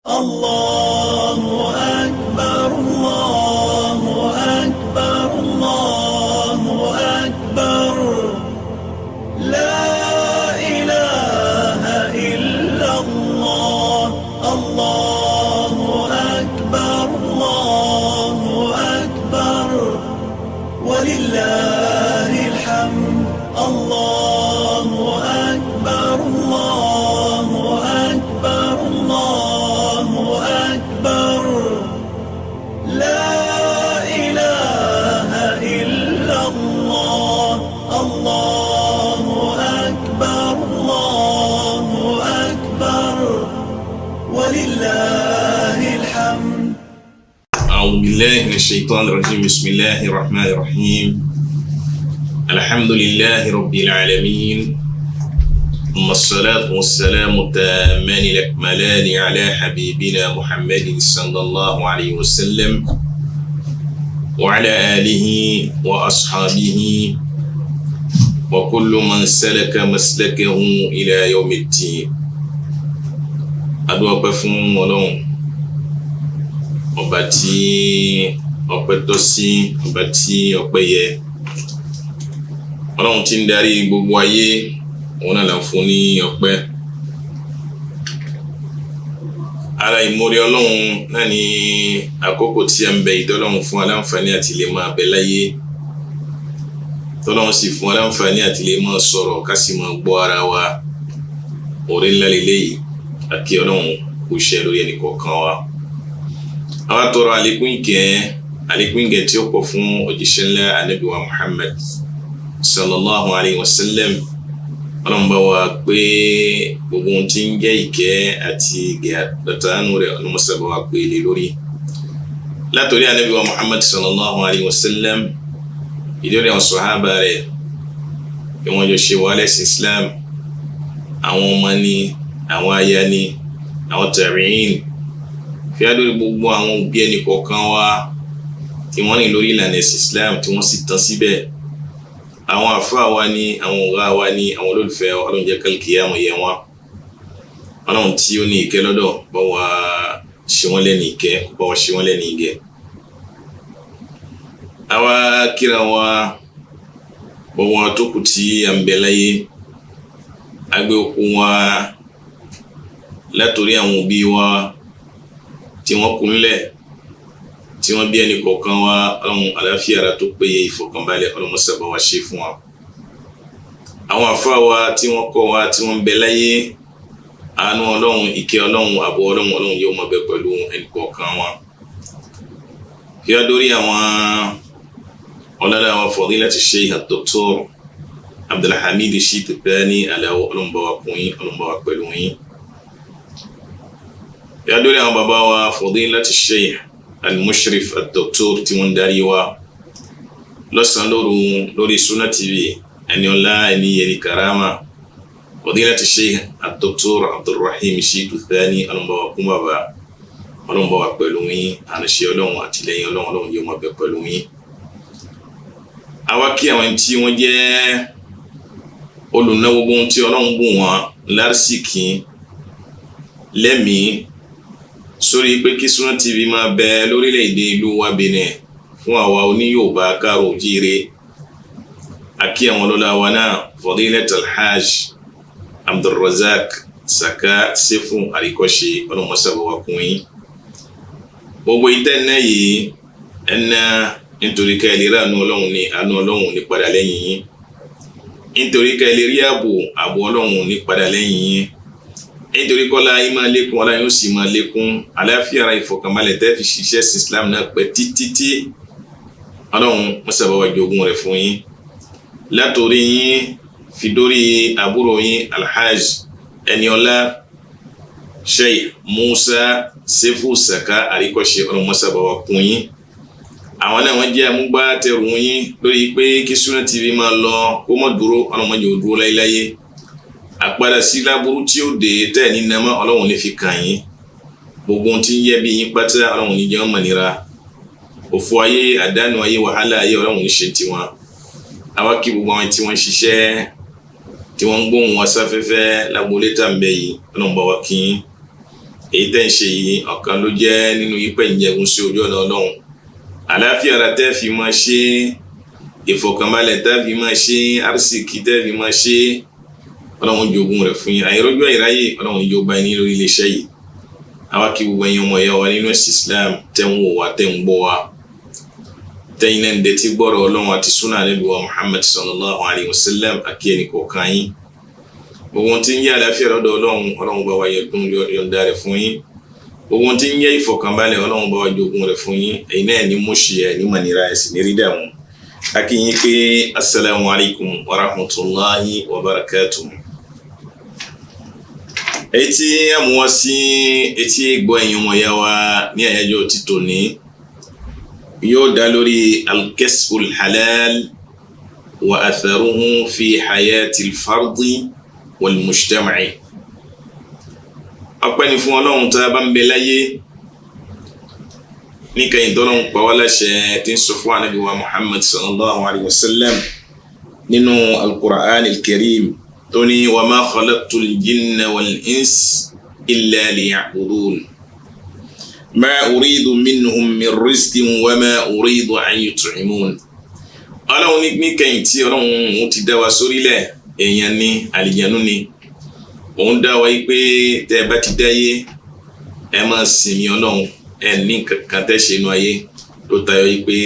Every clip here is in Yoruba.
الله أكبر الله أكبر الله أكبر لا إله إلا الله الله أكبر الله أكبر ولله الحمد الله أكبر الله أكبر الله أكبر لا إله إلا الله الله أكبر الله أكبر ولله الحمد. أعوذ بالله من الشيطان الرجيم. بسم الله الرحمن الرحيم. الحمد لله رب العالمين، ثم الصلاة والسلام التامان الأكملان على حبيبنا محمد صلى الله عليه وسلم وعلى آله وأصحابه وكل من سلك مسلكه إلى يوم الدين. أدعو بفهم ولون ọba tí ọpẹ́ tọ́ sí, ọba tí ọpẹ́ yẹ, Ọlọ́run tí ń darí gbogbo ayé, òun náà là ń fún ní ọpẹ́. Ara ìmoore Ọlọ́run náà ni àkókò tí a ń bẹ ìdọ́lọ́run fún aláǹfààní àti lè máa bẹ láyé, tọ́lọ́run sì fún aláǹfààní àti lè máa sọ̀rọ̀ ká sì máa gbọ́ ara wa. Oore ńlá lélẹ́yìí, àkí Ọlọ́run kò ṣe lórí ẹnì kọ̀ọ̀kan wa. Àwa tọrọ àlékún ìkẹ́ tí ó pọ̀ fún òjíṣẹ́ ńlá Ànábì wa Muhammad sallallahu alayhi wa sallam. Ọlọ́run bá wa pé gbogbo ohun tí ń jẹ́ ìkẹ́ àti ìgẹ̀ àtàánú rẹ̀ ọlọ́mọsá bá wa pé lé lórí. Látòrí Ànábì wa Muhammad sallallahu alayhi wa sallam, ìdórí àwọn sọ̀hábà rẹ̀ bí wọ́n jọ ṣe wà lẹ́sìn Islam, àwọn ọmọ ni, àwọn aya ni, àwọn tàbíìn, fi á lórí gbogbo àwọn òbí ẹnì kọ̀ọ̀kan wa tí wọ́n rìn lórí ìlànà ẹ̀sìn Islam tí wọ́n sì tán síbẹ̀. Àwọn àfáà wa ni, àwọn ọ̀gá wa ni, àwọn olólùfẹ́ wa, Ọlọ́run jẹ́ kálíkìyámọ̀ yẹ wọn. Ọlọ́run tí ó ní ìkẹ́ lọ́dọ̀ bá wa ṣe wọ́n lẹ́ni ìkẹ́, bá wa ṣe wọ́n lẹ́ni ìgẹ̀. Àwa kíra wa gbogbo wọn tó kù tí a ń bẹ láyé, agbé okú wa látòrí àwọn òbí wa tí wọ́n kú ńlẹ̀, tí wọ́n bí ẹnì kọ̀ọ̀kan wa, Ọlọ́run àlàáfíà ara tó péye, ìfọ̀kànbalẹ̀ Ọlọ́run sábà wa ṣe fún wa. Àwọn àfáà wa tí wọ́n kọ́ wa tí wọ́n ń bẹ láyé, àánú Ọlọ́run, ìkẹ́ Ọlọ́run, ààbò Ọlọ́run yóò máa bẹ pẹ̀lú ẹnì kọ̀ọ̀kan wa. Kí á dórí àwọn ọlọ́lá wa Fadilati Sheikh Dr. Abdulhamid Shittu Thani Alawo, Ọlọ́run bá wa kún yín, Ọlọ́run bá wa pẹ̀lú yín. Ya dórí àwọn bàbá wa Fadilati Sheikh Al-Mushrif Al-Doctor tí wọ́n darí wa lọ́sàn lórí Sunna TV, ẹni ọlá, ẹni yẹni karama, Fadilati Sheikh Al-Doctor Abdulrahim Shittu Thani, Ọlọ́run bá wa kún bàbá, Ọlọ́run bá wa pẹ̀lú yín, àránṣẹ́ Ọlọ́run àtìlẹ́yìn Ọlọ́run yóò máa bẹ pẹ̀lú yín. Àwa kí àwọn tí wọ́n jẹ́ olùnáwó gbóhùn tí Ọlọ́run bùn wọn lárísìkí lẹ́mìí sórí pé kí Sunna TV máa bẹ lórílẹ̀-èdè ìlú wa Benin fún àwa oníyòòbá káàró jíire. Àkí àwọn ọlọ́lá wa náà, Fadilat Alhaj Abdulrazak Saka Sefu Àríkọ́ṣe, ọlọ́mọsábà wa kún yín. Gbogbo ìtẹ́nà yìí ẹ̀nà nítorí ká ẹ lè rí àánú Ọlọ́run ní padà lẹ́yìn yín, nítorí ká ẹ lè rí ààbò Ọlọ́run ní padà lẹ́yìn yín, nítorí kọ́lá yín máa lékún, ọlá yóò sì máa lékún, àlàáfíà ara ìfọ̀kànbalẹ̀ tẹ́ fi ṣiṣẹ́ sí Islam náà pẹ́ títí. Ọlọ́run mọ́sàbá wa jogún rẹ̀ fún yín, látòrí yín fi dórí àbúrò yín Alhaj Ẹniọlá Sheikh Musa Sefu Saka Àríkọ́ṣe, Ọlọ́run mọ́sàbá wa kún yín. Àwọn náà wọ́n jẹ́ amúgbátẹrù yín lórí pé kí Sunna TV máa lọ kó mọ́ dúró, Ọlọ́run má jẹ́ ó dúró láyéláyé. Àpadà sí láburú tí ó dé tẹ́ ní nàmá, Ọlọ́run ní fi kàn yín. Gbogbo ohun tí ń yẹ bí yín pátá, Ọlọ́run ní jẹ́ ọmọ nira. Òfò ayé, àdánù ayé, wàhálà ayé, Ọlọ́run ní ṣe tiwọn. Àwa kí gbogbo àwọn tí wọ́n ń ṣiṣẹ́ tí wọ́n ń gbóhùn wọn sáfẹ́fẹ́ lágboolé tá ń bẹ yìí, Ọlọ́run bá wa kí yín. èyí tẹ́ ń ṣe yìí ọ̀kan ló jẹ́ nínú yípẹ́ ìjẹun sí ojú ọ̀nà Ọlọ́run àlàáfíà ara tẹ́ fi máa ṣe ìfọ̀kànbalẹ̀ tẹ́ fi máa ṣe arísìkí tẹ́ fi máa ṣe Ọlọ́run jogún rẹ̀ fún yín àìrọ́jú àìráyè Ọlọ́run ìjọba ẹni lórí iléeṣẹ́ yìí àwa kí gbogbo ẹ̀yin ọmọ ẹ̀yà wa nínú ẹ̀sìn Islam tẹ́ ń wò wá tẹ́ ń gbọ́ wa tẹ́yìn náà ń dẹ́tí gbọ́rọ̀ Ọlọ́run àti súnà Ànábì wa Muhammad sallallahu alayhi wa sallam àkí ẹnì kọ̀ọ̀kan yín gbogbo ohun tí ń yẹ àlàáfíà lọ́dọ̀ Ọlọ́run bá wa yọ̀ǹda rẹ̀ fún yín gbogbo ohun tí ń yẹ ìfọ̀kànbalẹ̀ Ọlọ́run bá wa jogún rẹ̀ fún yín ẹ̀yin náà ní mọ̀ṣí ẹ̀ ní mọ̀nira ẹ̀ sì ní rí dààmú àkí yín pé assalamu alaykum wa rahmatullahi wa barakatuh. Etí àmúwá sí etí gbọ́ ẹ̀yin ọmọ ìyá wa ní àyájọ́ ti tòní yóò dá lórí al-kasbul halal wa atharuhu fi hayati al-fardi wal mujtama'i. Ọpẹ́ ni fún Ọlọ́run tá a bá ń bẹ láyé níkẹyìn tọ́lọ́run pa wá láṣẹ tí ń sọ fún Ànábì wa Muhammad sallallahu alayhi wa sallam nínú al-Qur'an al-Karim tó ní wa ma khalaqtul jinna wal ins illa liya'budun ma uridu minhum min rizqin wa ma uridu an yut'imun. Ọlọ́run ní kẹ́yìn tí Ọlọ́run ti dá wa sórílẹ̀ èèyàn ní àlìjànú ni òun dá wa pé tẹ́ bá ti dáyé ẹ máa sinmi Ọlọ́run ẹ ní kankan tẹ́ ṣe inú ayé ló tayọ pé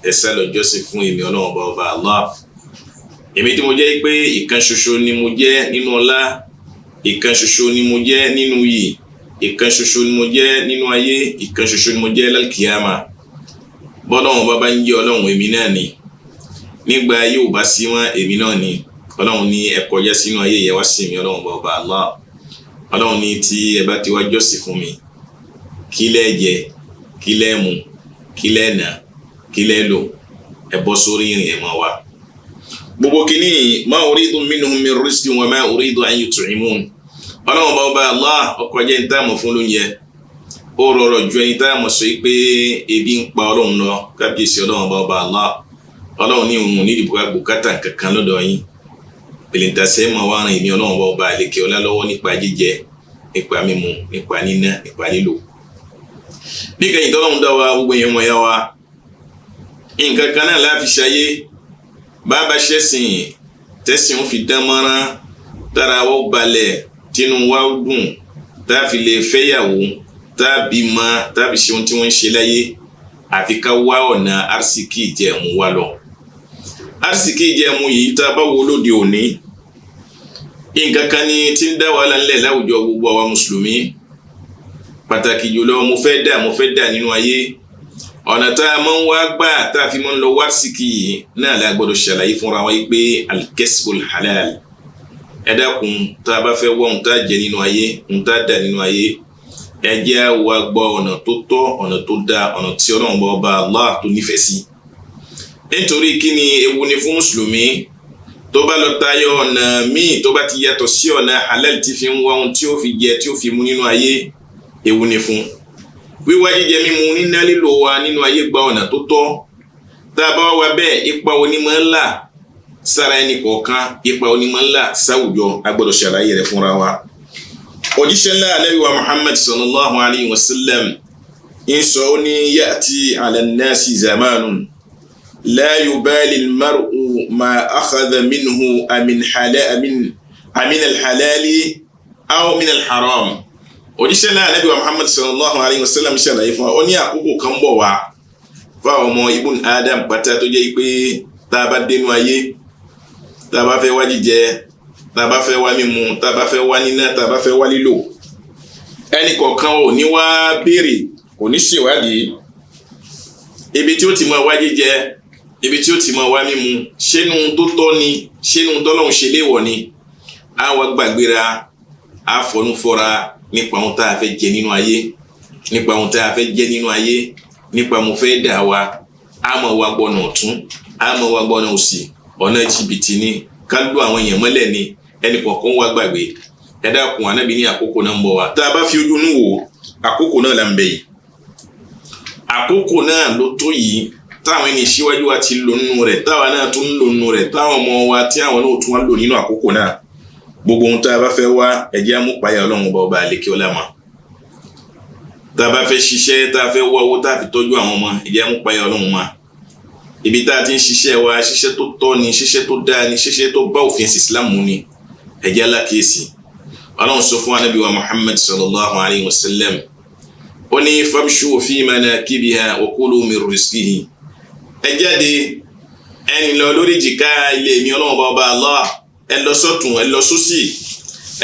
ẹ sá lọ jọ́sìn fún èmi Ọlọ́run ọba Allah. Èmi tí mo jẹ́ pé ìkan ṣoṣo ni mo jẹ́ nínú ọlá ìkan ṣoṣo ni mo jẹ́ nínú yìí ìkan ṣoṣo ni mo jẹ́ nínú ayé ìkan ṣoṣo ni mo jẹ́ lálkìyàmà. Bọ́lọ́run bá ń jẹ́ Ọlọ́run èmi náà ni nígbà ayé ò bá sí wọn èmi náà ni Ọlọ́run ní ẹ kọjá sínú ayé yẹn wá sí mi Ọlọ́run ọba Allah. Ọlọ́run ní tí ẹ bá ti wá jọ́sìn fún mi kí lẹ́ jẹ kí lẹ́ mu kí lẹ́ nà kí lẹ́ lò ẹ bọ́ sórí ìrìn ẹ̀ mọ́ wa. Gbogbo kìíní ma uridu minhum min rizqin wa ma uridu an yut'imun. Ọlọ́run ọba Allah ọkọ̀ jẹ́ ní táàmù fún lóúnjẹ ó rọrọ̀ ju ẹni táàmù sọ pé ebi ń pa Ọlọ́run lọ kábíyèsí Ọlọ́run ọba Allah. Ọlọ́run ní òun nídìí bùkátà kankan lọ́dọ̀ yín pèlèntàsẹ́ máa wá rìn ní Ọlọ́run ọba àlekè ọlá lọ́wọ́ nípa jíjẹ nípa mímu nípa níná nípa lílò. Níkẹyìn tọ́lọ́run dá wa gbogbo èèyàn wọ̀nyá wa nǹkan kan náà láfi ṣayé bàbá ṣẹ̀sìn tẹ̀sìn ó fi dán mọ́rán tára wọ́n balẹ̀ tínú wa dùn tá a fi lè fẹ́yàwó tá a bímọ tá a fi ṣe ohun tí wọ́n ń ṣe láyé àfi ká wá ọ̀nà arísìkí ìjẹ̀mú wa lọ. Arísìkí ìjẹ̀mú yìí tá a bá wo lóde òní nǹkan kan ni tí ń dá wàhálà ńlẹ̀ láwùjọ gbogbo àwa mùsùlùmí pàtàkì jùlọ mo fẹ́ dà nínú ayé ọ̀nà tá a máa ń wá gbà tá a fi máa ń lọ wá síkì yìí náà la gbọ́dọ̀ ṣàlàyé fúnra wa pé al-kasbul halal ẹ dákun tá a bá fẹ́ wọ́n tá a jẹ nínú ayé tá a dà nínú ayé ẹ jẹ́ wa gbọ́ ọ̀nà tó tọ́ ọ̀nà tó dáa ọ̀nà tí Ọlọ́run ọba Allah tó nífẹ̀ẹ́ sí. Nítorí kí ni ewu ni fún mùsùlùmí tó bá lọ tayọ ọ̀nà míì tó bá ti yàtọ̀ sí ọ̀nà halal tí fi ń wá ohun tí ó fi jẹ tí ó fi mú nínú ayé ewu ni fún. Wíwá jíjẹ mímu níná lílo wa nínú ayé gba ọ̀nà tó tọ́ tá a bá wá bẹ́ẹ̀ ipa onímọ̀ ńlá sára ẹni kọ̀ọ̀kan ipa onímọ̀ ńlá sáwùjọ a gbọ́dọ̀ ṣàlàyé rẹ̀ fúnra wa. Òjíṣẹ́ ńlá Ànábì wa Muhammad sallallahu alayhi wa sallam ń sọ ó ní ya'ti ala an-nasi zamanun la yubali al-mar'u ma akhadha minhu amin al-halali aw min al-haram. Òjíṣẹ́ náà Ànábì wa Muhammad sallallahu alayhi wa sallam ṣàlàyé fún wa ó ní àkókò kan bọ̀ wá fáwọn ọmọ ibùn Adam pátá tó jẹ́ pé tá a bá dénú ayé tá a bá fẹ́ wá jíjẹ tá a bá fẹ́ wá mímu tá a bá fẹ́ wá níná tá a bá fẹ́ wá lílò ẹnì kọ̀ọ̀kan ò ní wá béèrè kò ní ṣèwádìí ibi tí ó ti máa wá jíjẹ ibi tí ó ti máa wá mímu ṣénu tó tọ́ ni ṣénu tọ́lọ́hun ṣe léèwọ̀ ni á wá gbàgbéra á fọnú fọ́ra nípa ohun tá a fẹ́ jẹ nínú ayé nípa ohun tá a fẹ́ jẹ nínú ayé nípa mo fẹ́ dà wa á mọ̀ wá gbọ́nà ọ̀tún á mọ̀ wá gbọ́nà òsì ọ̀nà jìbìtì ni ká lù àwọn èèyàn mọ́lẹ̀ ni ẹnì kọ̀ọ̀kan wá gbàgbé ẹ dákun Ànábì ní àkókò náà ń bọ̀ wá tá a bá fi ojú inú wò àkókò náà là ń bẹ yìí àkókò náà ló tó yìí táwọn ẹni síwájú wa ti lò nínú rẹ̀ táwa náà tún lò nínú rẹ̀ táwọn ọmọ wa tí àwọn náà tún wá lò nínú àkókò náà gbogbo ohun tá a bá fẹ́ wá ẹjẹ́ amúpayà Ọlọ́run ọba àlekè ọlá mọ́ tá bá fẹ́ ṣiṣẹ́ tá fẹ́ wá owó tá fi tọ́jú àwọn ọmọ ẹ jẹ́ mú páyà Ọlọ́run ma ibi tá ti ń ṣiṣẹ́ wa ṣiṣẹ́ tó tọ́ ni ṣiṣẹ́ tó dáa ni ṣiṣẹ́ tó bá òfin Islam mu ni ẹ jẹ́ alákìísí Ọlọ́run sọ fún Ànábì wa Muhammad sallallahu alayhi wa sallam ó ní famshu fi manakibiha wa kulu min rizqihi ẹ jáde ẹni lọ lórí jìká ilé mi Ọlọ́run ọba Allah ẹ lọ sọ́tún ẹ lọ sósì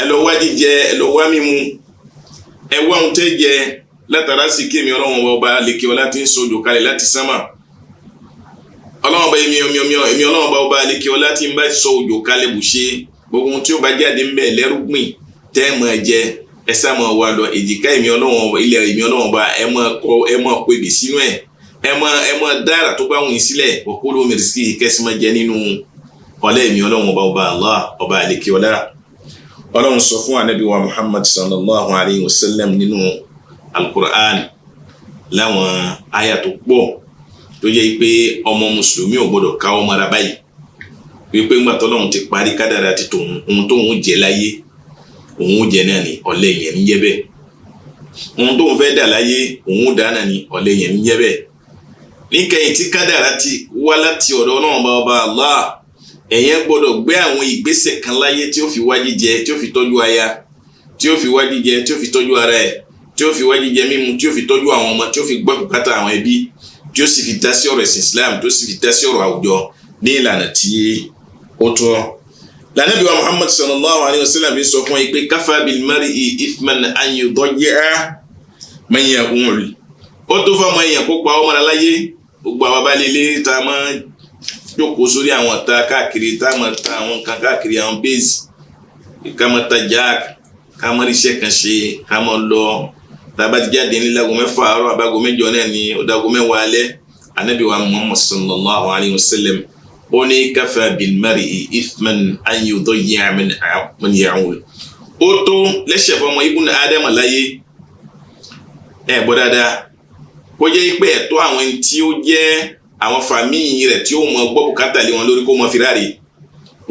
ẹ lọ wá jíjẹ ẹ lọ wá mímu ẹ wá ohun tẹ́ jẹ látara sí kí èmi Ọlọ́run ọba lékè ọlá tí ń sojò kalẹ̀ láti sánmà Ọlọ́run ọba èmi Ọlọ́run ọba lékè ọlá tí ń bá sọ òjò kalẹ̀ bùṣe gbogbo ohun tí ó bá jáde ń bẹ lẹ́rúgbìn tẹ́ mọ̀ jẹ ẹ sá mọ̀ wá lọ èjìká èmi Ọlọ́run ọba ilẹ̀ èmi Ọlọ́run ọba ẹ mọ̀ kó ebè sínú ẹ̀ ẹ mọ̀ dára tó bá wùn sílẹ̀ òkúlù mẹ́rìsì kẹ́sì máa jẹ nínú ọlẹ́ èmi Ọlọ́run ọba Allah ọba lékè ọlá Ọlọ́run sọ fún Ànábì wa Muhammad sallallahu alayhi wa sallam nínú al-Qur'an láwọn àyà tó pọ̀ tó jẹ́ pé ọmọ mùsùlùmí ò gbọ́dọ̀ káwọ́ mara báyìí wípé ńgbà t'Ọlọ́run ti parí kádàrá ti tòun ohun tóun jẹ láyé òun jẹ náà ni ọ̀lẹ yẹn ń jẹ́ bẹ́ẹ̀ ohun tóun fẹ́ dà láyé òun dà náà ni ọ̀lẹ yẹn ń jẹ́ bẹ́ẹ̀ níkẹyìn tí kádàrá ti wá láti ọ̀dọ̀ Ọlọ́run ọba Allah ẹ̀yẹn gbọ́dọ̀ gbé àwọn ìgbésẹ̀ kan láyé tí ó fi wá jíjẹ tí ó fi tọ́jú aya tí ó fi wá jíjẹ tí ó fi tọ́jú ara ẹ̀ tí ó fi wá jíjẹ mímu tí ó fi tọ́jú àwọn ọmọ tí ó fi gbọ́ bùkátà àwọn ẹbí tí ó sì fi dá sí ọ̀rọ̀ ẹ̀sìn Islam tí ó sì fi dá sí ọ̀rọ̀ àwùjọ ní ìlànà tí ó tọ́. Ànábì wa Muhammad sallallahu alayhi wa sallam sọ fún yìí pé kafa bil mar'i ithman an yudayya man ya'ul ó tó fún ọmọ èèyàn kó pa ọmọ láyé gbogbo àwọn abálélé tá a máa jókòó sórí àwọn ta káàkiri tá a máa ta àwọn kan káàkiri àwọn base ká máa ta jack ká máa ríṣẹ́ kan ṣe ká máa lọ tàbá ti jáde ní lágo 6 àárọ̀ àbágo 8 náà ní ọ̀dàgo 10 alẹ́ Ànábì wa Muhammad sallallahu alayhi wa sallam ó ní kafa bil mar'i ithman an yudayya man ya'ul ó tó lẹ́sẹ̀ fún ọmọ ibùn Ádámù láyé ẹ̀ gbọ́ dáadáa kó jẹ́ pé ẹ̀tọ́ àwọn tí ó jẹ́ àwọn fàmíì rẹ̀ tí ó mọ gbọ́ bùkátà lé wọn lórí kó mọ fìràrí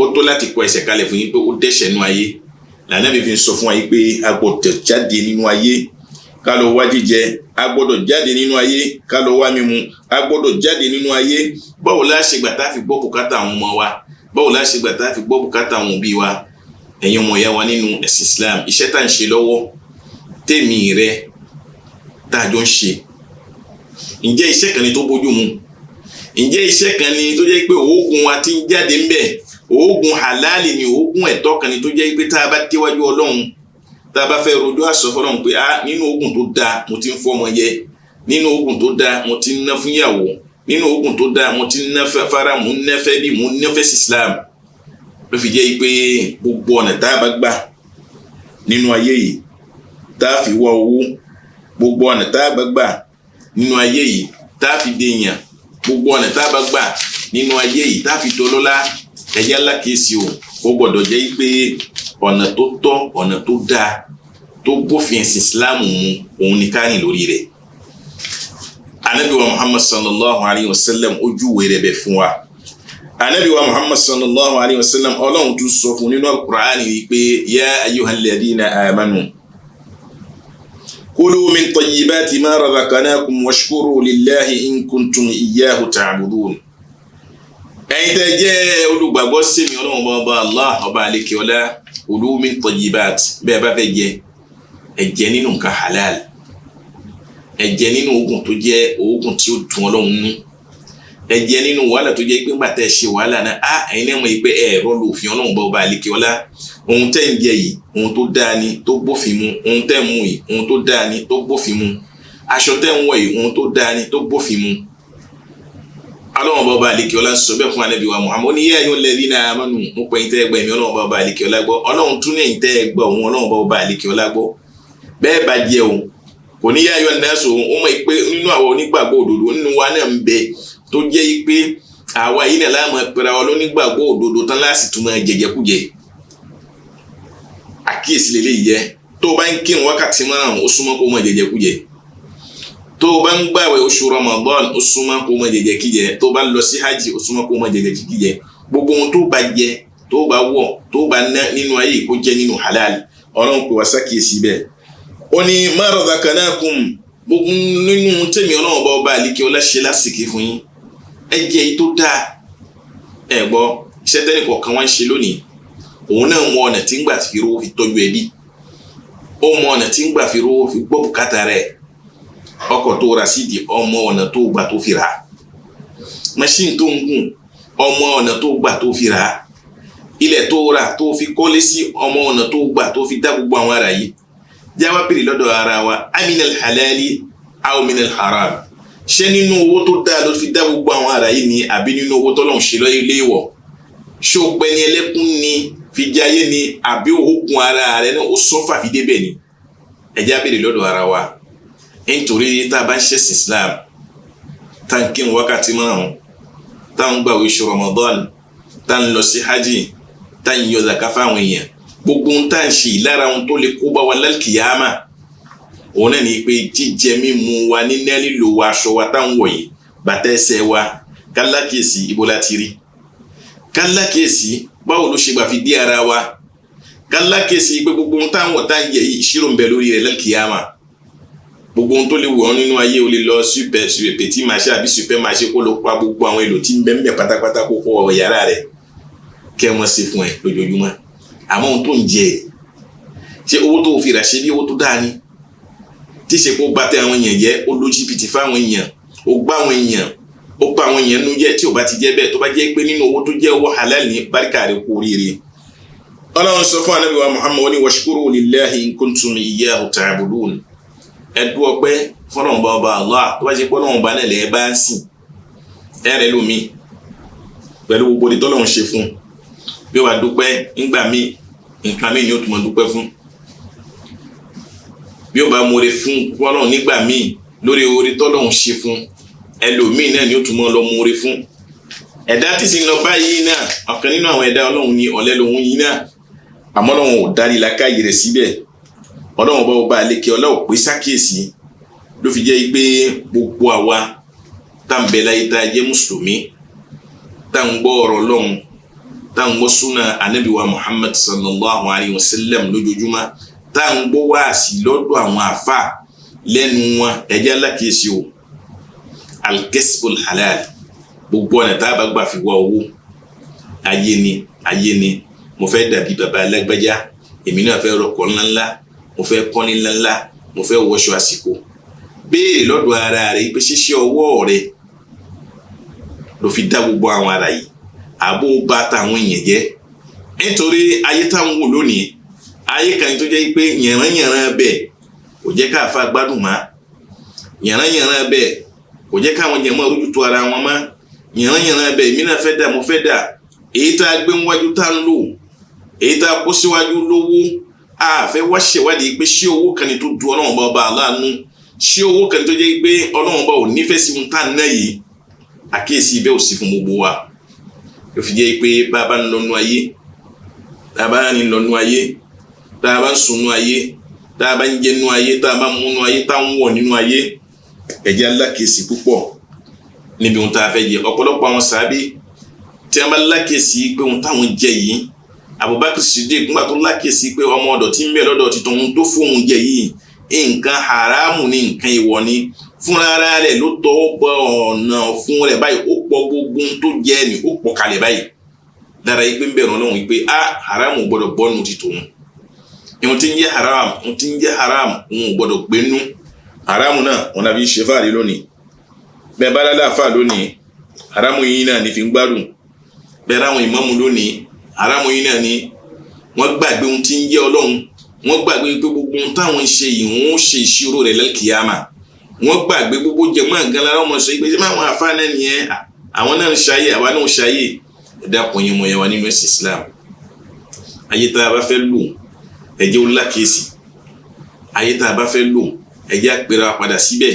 ó tó láti kọ ẹsẹ̀ kalẹ̀ fún yín pé ó dẹ́ṣẹ̀ nínú ayé l'Ànábì fi sọ fún wa yín pé a gbọ́dọ̀ jáde nínú ayé ká lọ wá jíjẹ a gbọ́dọ̀ jáde nínú ayé ká lọ wá mímu a gbọ́dọ̀ jáde nínú ayé báwo la ṣe gbà tá fi gbọ́ bùkátà àwọn ọmọ wa báwo la ṣe gbà tá fi gbọ́ bùkátà àwọn òbí wa ẹ̀yin ọmọ ìyá wa nínú ẹ̀sìn Islam iṣẹ́ tá ń ṣe lọ́wọ́ tèmi rẹ tá a jọ ń ṣe ǹjẹ́ iṣẹ́ kan ni tó bójú mu ǹjẹ́ iṣẹ́ kan ni tó jẹ́ pé oògùn wa ti ń jáde ń bẹ̀ oògùn halali ni oògùn ẹ̀tọ́ kan ni tó jẹ́ pé tá a bá déwájú Ọlọ́run tá a bá fẹ́ rojọ́ àsọ fọ́lọ́run pé nínú oògùn tó dáa mo ti ń fọ́mọ jẹ nínú oògùn tó dáa mo ti ń ná fún ìyàwó nínú oògùn tó dáa mo ti ń ná fara mo ń ná fẹ́ bí mo ń ná fẹ́ sí Islam ló fi jẹ́ pé gbogbo ọ̀nà tá a bá gbà nínú ayé yìí tá a fi wá owó gbogbo ọ̀nà tá a bá gbà nínú ayé yìí tá a fi dèèyàn gbogbo ọ̀nà tá a bá gbà nínú ayé yìí tá a fi tọ́lọ́lá ẹ̀yà lákèésí o ó gbọ́dọ̀ jẹ́ pé ọ̀nà tó tọ́ ọ̀nà tó dáa tó bófin ẹ̀sìn Islam mu òun ni ká rìn lórí rẹ̀. Ànábì wa Muhammad sallallahu alayhi wa sallam ojúwe rẹ̀ bẹ̀ fún wa. Ànábì wa Muhammad sallallahu alayhi wa sallam Ọlọ́run tún sọ fún nínú al-Qur'an wípé ya ayyuhal ladhina amanu kulu min tayyibati ma razaqnakum washkuru lillahi in kuntum iyyahu ta'budun. Ẹ̀yin tẹ́ jẹ́ olùgbàgbọ́ sí mi Ọlọ́run ọba Allah ọba àlékè ọlá kulu min tayyibati bẹ́ẹ̀ bá fẹ́ jẹ ẹ jẹ nínú nǹkan halal ẹ jẹ nínú oògùn tó jẹ́ oògùn tí ó dùn Ọlọ́run nú ẹ jẹ nínú wàhálà tó jẹ́ pé ńgbà tẹ́ ṣe wàhálà náà ẹ̀yin náà mọ̀ pé ẹ̀rọ lòfin Ọlọ́run ọba àlékè ọlá ohun tẹ́ ń jẹ yìí ohun tó dáa ni tó bófin mu ohun tẹ́ ń mu yìí ohun tó dáa ni tó bófin mu aṣọ tẹ́ ń wọ̀ yìí ohun tó dáa ni tó bófin mu. Ọlọ́run ọba àlékè ọlá sọ bẹ́ẹ̀ fún Ànábì wa Muhammad ní ya ayyuhal ladhina amanu mo pè yín tẹ́ gbà èmi Ọlọ́run ọba àlékè ọlá gbọ́ Ọlọ́run tún ní ẹ̀yin tẹ́ gbà òun Ọlọ́run ọba àlékè ọlá gbọ́ bẹ́ẹ̀ bá jẹ́ o kò ní ya ayyuhan nasu ó mọ̀ pé nínú àwọn onígbàgbọ́ òdodo nínú wa náà ń bẹ tó jẹ́ pé àwa yìí náà láàmú pẹ̀rẹ̀ àwọn onígbàgbọ́ òdodo tán láti tún máa jẹjẹkújẹ àkíyèsí lélẹ́yìí jẹ́ tó o bá ń kírun wákàtí márùn-ún ó súnmọ́ kó máa jẹjẹkújẹ tó o bá ń gbààwẹ̀ oṣù Ramadan ó súnmọ́ kó máa jẹjẹkújẹ tó o bá ń lọ sí hajj ó súnmọ́ kó máa jẹjẹkújẹ gbogbo ohun tó bá jẹ tó bá wọ̀ tó bá ná nínú ayé kó jẹ́ nínú halal Ọlọ́run pè wá sákìyèsí bẹ́ẹ̀ ó ní ma razaqnakum gbogbo nínú tèmi Ọlọ́run bá ọba àlíkẹ́ ọlá ṣe lásìkò fún yín ẹ jẹ́ èyí tó dáa. Ẹ gbọ́ iṣẹ́ tẹ́nì kọ̀ọ̀kan wá ń ṣe lónìí òun náà mọ ọ̀nà tí ń gbà fi rówó fi tọ́jú ẹbí, ó mọ ọ̀nà tí ń gbà fi rówó fi gbọ́ bùkátà rẹ̀. Ọkọ̀ tó ra sídìí ọmọ ọ̀nà tó gbà tó fi rà á, machine tó ń gùn ọmọ ọ̀nà tó gbà tó fi rà á, ilẹ̀ tó rà tó fi kọ́lé sí ọmọ ọ̀nà tó gbà tó fi dá gbogbo àwọn ara yìí. Jáwá pèrè lọ́dọ̀ ara wa aminal halali aw minal haram, ṣé nínú owó tó dáa ló fi dá gbogbo àwọn ara yìí ni àbí nínú owó tọ́lọ́run ṣe lọ́yẹ́ ilé ìwọ̀? Ṣé o pẹ́ ní ẹlẹ́kùn ni fi jayé ni àbí òkun ara rẹ̀ náà ó sọ́fà fi débẹ̀ ni? Ẹjá pèrè lọ́dọ̀ ara wa nítorí tá a bá ń ṣẹ̀sìn Islam tá ń kírun wákàtí márùn-ún tá ń gbààwẹ̀ oṣù Ramadan tá ń lọ sí hajj tá ń yọ zaka fáwọn èèyàn, gbogbo ń tá ń ṣe lára ohun tó lè kó bá wa lálkìyàmà òun náà ni pé jíjẹ mímu wa níná lílo wa aṣọ wa tá ń wọ̀ yìí bàtà ẹsẹ̀ wa kálákìyèsí ibo láti rí, kálákìyèsí báwo ló ṣe gbà fi dé ara wa, kálákìyèsí pé gbogbo ń tá ń wọ̀ tá ń yẹ yìí ìṣirò ń bẹ lórí rẹ̀ lálkìyàmà. Gbogbo ohun tó lè wọ̀ nínú ayé o lè lọ super petit marché àbí super marché kó lọ pa gbogbo àwọn èlò tí ń bẹ ńbẹ̀ pátápátá kó kó wọ yàrá rẹ̀ kẹ́ wọ́n ṣe fún ẹ lójoojúmọ́. Àmọ́ ohun tó ń jẹ ṣé owó tó fi rà ṣe bí owó tó dáa ni? Tí ṣe kó bá tẹ àwọn èèyàn jẹ́ ó lo jìbìtì fáwọn èèyàn, ó gbá àwọn èèyàn, ó pa àwọn èèyàn nú jẹ́ tí ò bá ti jẹ́ bẹ́ẹ̀ tó bá jẹ́ pé nínú owó tó jẹ́ owó halal ní báríkà rẹ̀ kú oríire. Ọlọ́run sọ fún Ànábì wa Muhammad ní washkuru lillahi in kuntum iyyahu ta'budun. Ẹ̀dú ọpẹ́ fọ́nà ọba Allah tó bá jẹ́ pé Ọlọ́run ọba náà lẹ̀ bá ń sìn ẹ̀rẹ̀ lómi pẹ̀lú gbogbo ìdí tọ́lọ́run ṣe fún bí ó wà dúpẹ́ nígbà míì nǹkan míì ni ó tún mọ̀ dúpẹ́ fún, bí ó bá mọ̀re fún Ọlọ́run nígbà míì lórí orí tọ́lọ́run ṣe fún ẹlòmíì náà ni ó tún mọ̀ lọ mọ̀re fún. Ẹ̀dá tí sì ń lọ báyìí náà ọ̀kan nínú àwọn ẹ̀dá Ọlọ́run ni ọ̀lẹ lòun yìí náà, àmọ́ Ọlọ́run ò dárí làákàyè rẹ̀ síbẹ̀. Ọlọ́run bá ọba àlekè ọlá ò pé sákèsí ló fi jẹ́ pé gbogbo àwa tá ń bẹ láyé tá a jẹ́ mùsùlùmí tá ń gbọ́ ọ̀rọ̀ Ọlọ́run tá ń gbọ́ súnà Ànábì wa Muhammad sallallahu alayhi wa sallam lójoojúmọ́ tá ń gbọ́ wáàsí lọ́dọ̀ àwọn àfà lẹ́nu wọn ẹ̀jẹ̀ alákèésí o al-kasbul halal, gbogbo ọ̀nà tá a bá gbà fi wá owó ayé ni mo fẹ́ dàbí bàbá alágbájá, èmi náà fẹ́ rọkọ̀ ńláńlá, mo fẹ́ kọ́ni ńláńlá, mo fẹ́ wọṣọ àsìkò. Béèrè lọ́dọ̀ ara rẹ̀ pé ṣíṣe ọwọ́ rẹ̀ ló fi dá gbogbo àwọn ara yìí àbó bá táwọn èèyàn jẹ́. Nítorí ayé táwọn wò lónìí ayé kan tó jẹ́ pé yànrányànrán bẹ́ẹ̀ kò jẹ́ káàfà gbádùn má, yànrányànrán bẹ́ẹ̀ kò jẹ́ káwọn jẹ̀mọ́ rújútó ara wọn má, yànrányànrán bẹ́ẹ̀ èmi náà fẹ́ dà mo fẹ́ dà, èyí tá a gbé níwájú tá ń lò, èyí tá a kó síwájú lówó, a fẹ́ wá ṣèwádìí pé ṣé owó kan ni tó du Ọlọ́run bá ọba aláàánú, ṣé owó kan tó jẹ́ pé Ọlọ́run bá ò nífẹ̀ẹ́ sí ohun tá a ná yìí. Àkíyèsí ibẹ̀ ò sí fún gbogbo wa ló fi jẹ́ pé bá a bá ń lọ́nu ayé, tá a bá ń lọ́nu ayé, tá a bá ń sunú ayé, tá a bá ń jẹnu ayé, tá a bá ń múnú ayé, tá a ń wọ̀ nínú ayé, ẹ̀jẹ̀ alákèésí púpọ̀ níbi ohun tá a fẹ́ jẹ. Ọ̀pọ̀lọpọ̀ àwọn sàábé tí a bá lákèésí pé ohun táwọn jẹ yìí, Abubakar Siddiq nígbà tó lákèésí pé ọmọ ọ̀dọ̀ tí ń bẹ lọ́dọ̀ ti tọ̀hún tó fóun jẹ yìí nǹkan haramu ní nǹkan ìwọ ni, fúnra ara rẹ̀ ló tọ́ bọ ọ̀nà fún rẹ̀ báyìí, ó pọ̀ gbogbo tó jẹ́ ni ó pọ̀ kalẹ̀ báyìí dára yìí pé ń bẹ̀rù Ọlọ́run pé haramu gbọ́dọ̀ bọ́nu ti tòun. Ìwọ̀n tí ń jẹ́ haram òun gbọ́dọ̀ gbénú haramu náà wọn làbí ṣe fáàrí lónìí. Bẹ́ẹ̀ bá lálẹ́ àfà lónìí haramu yìí náà ní fi ń gbádùn, bẹ́ẹ̀ ráwọn ìmáàmù lónìí haramu yìí náà ni wọ́n gbàgbé ohun tí ń jẹ́ Ọlọ́run, wọ́n gbàgbé pé gbogbo ohun táwọn ń ṣe yìí wọ́n ó ṣe ìṣirò rẹ̀ lálkìyàmà, wọ́n gbàgbé gbogbo jẹ̀mọ́ àgán lára ọmọ sọ ìgbésẹ̀ máa wọn àfà náà nìyẹn, àwọn náà ń ṣayé àwa náà ń ṣayé. Ẹ̀dá kùnyìn mọ̀ yẹn wà nínú ẹ̀sìn Islam. Ayé tá a bá fẹ́ lò ẹ̀jẹ̀ ó lákèésí, ayé tá a bá fẹ́ lò ẹ̀jẹ̀ àpèrè padà síbẹ̀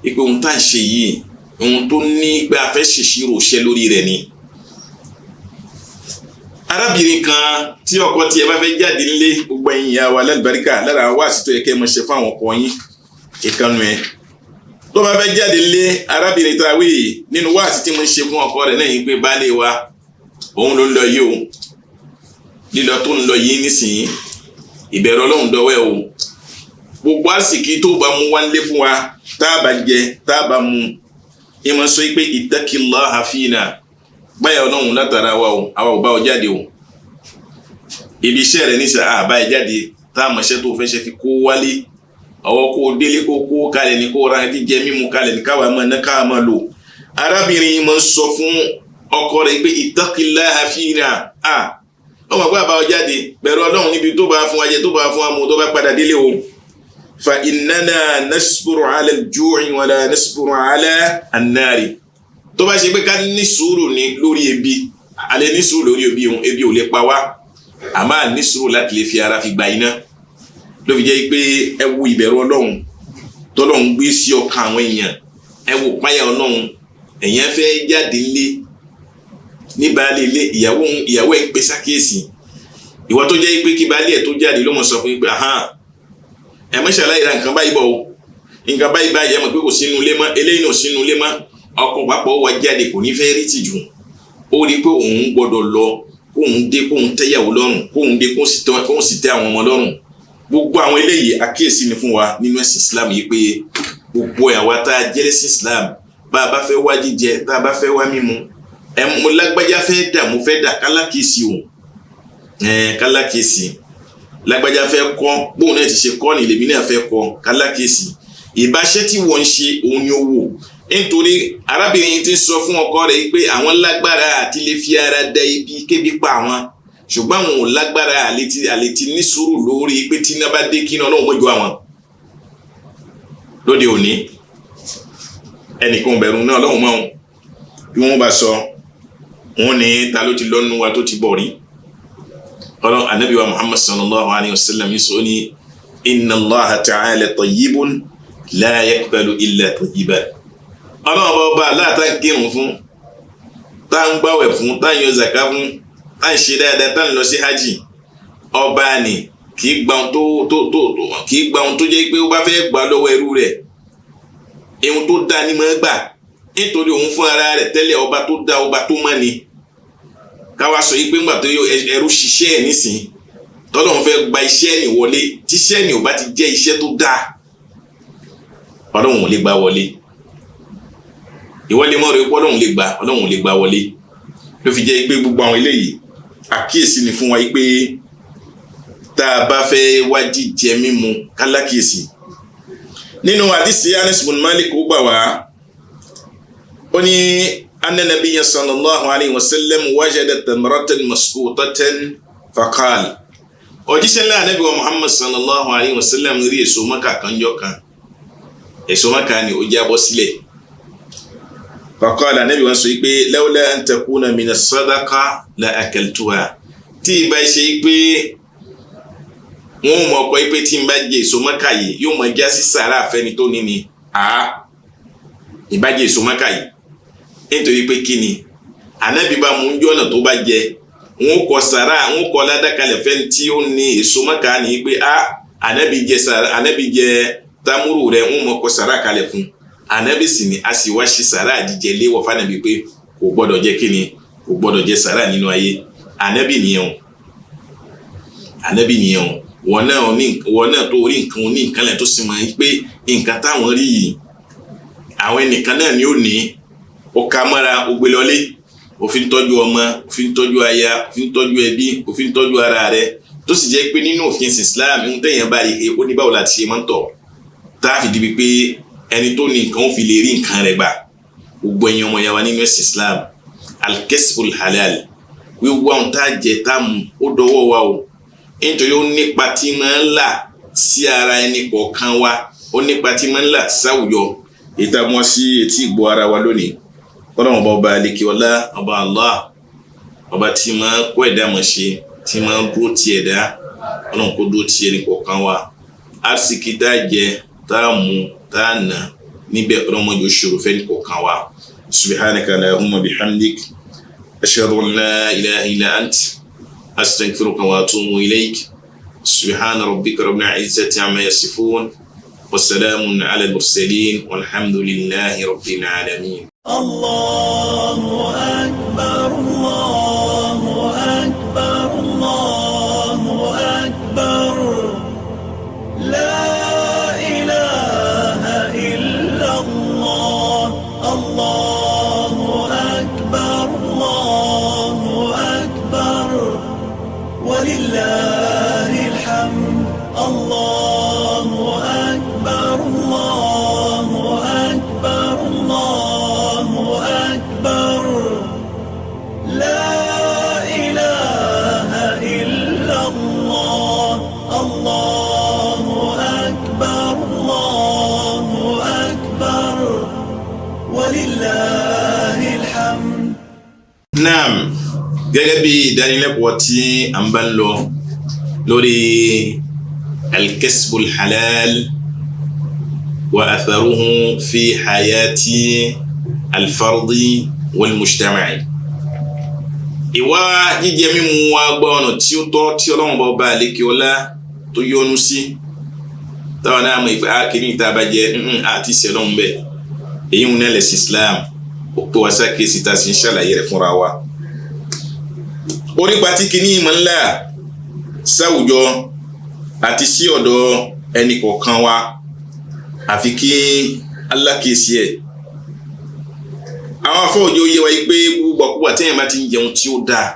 pé ohun tá à ń ṣe yìí ohun tó ní pé a fẹ́ ṣèṣirò ṣẹ́ lórí rẹ̀ ni. Arábìnrin kan tí ọkọ tiẹ̀ bá fẹ́ jáde nílé, gbogbo ẹ̀yin ìyá wa lálùbáríkà lára wáàsí tó yẹ kẹ́ ẹ mọ̀ ṣe fún àwọn ọkọ yín ìkànnù ẹ̀ tó bá fẹ́ jáde nílé. Arábìnrin tá a wí nínú wáàsí tí mo ń ṣe fún ọkọ rẹ̀ náà yìí pé baálé wa òun ló ń lọ yìí o, lílọ tó ń lọ yìí nísìnyí ìbẹ̀rù Ọlọ́run dọwẹ́ o, gbogbo àsìkí tó bá mú wá ń lé fún wa tá a bá jẹ tá a bá mu ìmọ̀ sọ pé ittaqillaha fina báyà ọlọ́run látara wa o àwa ò bá ọ jáde o ibi iṣẹ́ rẹ̀ níṣà àbá ẹ jáde tá a mọ̀ṣẹ́ tó fẹ́ ṣe fi kó wálé ọwọ́ kó délé kó kalẹ̀ ní kó ra jíjẹ mímu kalẹ̀ ní káwa máa ná káwa máa lò arábìnrin máa ń sọ fún ọkọ rẹ̀ pé ittaqillaha fina ọmọ àgbà bá ọ jáde bẹ̀rù ọlọ́run níbi tó bá fún wa jẹ tó bá fún wa mu tó bá padà délé o fa innana nasburu ala al-ju'i wala nasburu ala an-nari tó bá ṣe pé ká ní sùúrù ní lórí ebi alẹ́ ní sùúrù lórí ebi ò lè pa wá àmọ́ ní sùúrù láti lè fi ara fi gba iná ló fi jẹ́ pé ẹ wo ìbẹ̀rù ọlọ́run tọ́lọ́run gbé sí ọkàn àwọn èèyàn ẹ wo páyà ọlọ́run èèyàn fẹ́ jáde lé ní baálé ilé ìyàwó ẹ̀ ń pè sákèésì ìwọ tó jẹ́ pé kí baálé ẹ̀ tó jáde ló mọ̀ sọ fún yín pé ẹ mọ̀ ṣàlàyé ra nǹkan báyìí bọ̀ o nǹkan báyìí ẹ mọ̀ pé kò sínú ilé mọ́ eléyìí náà sínú ilé mọ́ ọkọ̀ pápọ̀ wá jáde kò ní fẹ́ rí tìjú ó rí pé òun gbọ́dọ̀ lọ kóun dé kóun tẹ́yàwó lọ́rùn kóun dé kóun sì tẹ́ àwọn ọmọ lọ́rùn gbogbo àwọn eléyìí àkíyèsí ni fún wa nínú ẹ̀sìn Islam yìí pé gbogbo àwa tá a jẹ́ lẹ́sìn Islam bá a bá fẹ́ wá jíjẹ tá a bá fẹ́ wá mímu mo lágbájá fẹ́ dà mo fẹ́ dà kálákìsì o kálákìsì lágbájá fẹ́ kọ́ bóun náà ti ṣe kọ́ ní lèmi náà fẹ́ kọ́ kálákìsì ìbáṣẹ́ tí wọ́n ń ṣe òun ni ó wò nítorí arábìnrin ti sọ fún ọkọ rẹ̀ pé àwọn lágbára àti lè fi ara da ibi kébi pa àwọn ṣùgbọ́n àwọn ò lágbára àlètí ní sùúrù lórí pé tí iná bá dé kí iná ọlọ́run mọ́jú àwọn lóde òní ẹnìkan bẹ̀rù náà ọlọ́run mọ́ bí wọ́n bá sọ wọ́n ní ta ló ti lọ́nu wa tó ti bọ̀ rí ọlọ́run anabi wa Muhammad sallallahu alayhi wa sallam yìí sọ ní inna Allaha ta'ala tayyibun la yaqbalu illa tayyiban ọlọ́run ọba aláàtà ń kírun fún tá ń gbàwẹ̀ fún tá ń yọ zaka fún tá ń ṣe dáadáa tá ń lọ sí hajj ọba ni kì í gba ohun tó jẹ́ pé ó bá fẹ́ gbà lọ́wọ́ ẹrú rẹ̀ ohun tó dá ní máa gbà nítorí òun fún ara rẹ̀ tẹ́lẹ̀ ọba tó dá ọba tó mọ́ ni káwa sọ yìí pé ńgbà tó ẹrú ṣiṣẹ́ ẹ̀ nísìn tọ́lọ́run fẹ́ gba iṣẹ́ ẹ̀ ní wọlé tíṣẹ́ ẹ̀ ní ò bá ti jẹ́ iṣẹ́ tó dáa ọlọ́run ò lè gbà wọlé ìwọlé mọ́rọ̀ ipò ọlọ́run lè gbà wọlé ló fi jẹ́ pé gbogbo àwọn eléyìí àkíyèsí ni fún wa pé tá a bá fẹ́ wá jíjẹ mímu kálákìyèsí nínú àdìsí Anas bin Malik ó gbà wá ó ní anna nabiyya sallallahu alayhi wa sallam wajada tamratan masqutatan faqal òjíṣẹ́ ńlá Ànábì wa Muhammad sallallahu alayhi wa sallam rí èso Mákà kan jọ kan èso Mákà ni ó jábọ́ sílẹ̀ faqala Ànábì wọn sọ pé lawla an takuna mina sadaqa la akaltuha tí ìbá ṣe pé wọn mọ̀ ọkọ̀ pé tí n bá jẹ èso Mákà yìí yóò mọ̀ já sí sàárà àfẹ́ni tó ní ni ìbá jẹ èso Mákà yìí nítorí pé kí ni Ànábì bá mú jọ́nà tó bá jẹ wọn kọ sàárà wọn kọ ládàkalẹ̀ fẹ́ni tí ó ní èso Mákà ní pé Ànábì jẹ támúrù rẹ̀ wọn mọ̀ kọ sàárà kalẹ̀ fún Ànábì sì ni a sì wá ṣe sàárà jíjẹ léwọ̀ fánàbí pé kò gbọ́dọ̀ jẹ kí ni kò gbọ́dọ̀ jẹ sàárà nínú ayé Ànábì nìyẹn wọn náà tó rí nǹkan ní nǹkan lẹ tó sì mọ̀ pé nǹkan táwọn rí yìí àwọn ẹnìkan náà ni ó ní ó ká mọ́ra ó gbé lọlé òfin tọ́jú ọmọ òfin tọ́jú aya òfin tọ́jú ẹbí òfin tọ́jú ara rẹ̀ tó sì jẹ́ pé nínú òfin Islam ń tẹ̀yàn báyìí ó ní báwo láti ṣe máa ń tọ̀ tá a fi di pé ẹni tó ní nǹkan ó fi lè rí nǹkan rẹ̀ gbà gbogbo ẹ̀yin ọmọ yàrá nínú ẹ̀sìn Islam al-kasbul halal wíwá ohun tá a jẹ tá a mú ó dọwọ́ wa o nítorí ó nípa tí máa ń là sí ara ẹni kọ̀ọ̀kan wa ó nípa tí máa ń là sáwùjọ ìtàmọ́ sí etí ìgbọ́ ara wa lónìí ọlọ́run ọba àlekè ọlá ọba Allah ọba tí máa kó ẹ̀dá mọ̀ ṣe tí máa dúró ti ẹ̀dá ọlọ́run kó dúró ti ẹni kọ̀ọ̀kan wa àsìkí tá a jẹ tá a mú tá a nà níbẹ̀ ọlọ́run yóò ṣòro fẹ́ ní kọ̀ọ̀kan wa subhanaka allahumma bihamdik ashhadu an la ilaha illa ant أستغفرك وأتوب إليك سبحان ربك رب العزة عما يصفون والسلام على المرسلين والحمد لله رب العالمين الله أكبر الله أكبر الله أكبر لا Naam, gẹ́gẹ́ bí ìdánilẹ́kọ̀ọ́ tí a ń bá ń lọ lórí al-kasbul halal wa atharuhu fi hayati al-fardi wal mujtama'i. Ìwà jíjẹ mímu wa gba ọ̀nà tí ó tọ́ tí Ọlọ́run bá ọba àlékè ọlá tó yọ́nú sí táwọn náà mọ̀ ìpè ákìní ìta bá jẹ àti ìṣẹ̀lọ́run bẹ́ẹ̀ èyí ń nẹ́lẹ̀ sí Islam ó pé wá sákèsì tá a sì ń ṣàlàyé rẹ̀ fúnra wa. Onípa tí kìíní ìmọ̀ ńlá sáwùjọ àti sí ọ̀dọ̀ ẹnì kọ̀ọ̀kan wa àfi kí alákèsí ẹ̀. Àwọn afọ́jọ́ yẹ wa pé gbogbo àkúgbà téèyàn bá ti ń jẹun tí ó dáa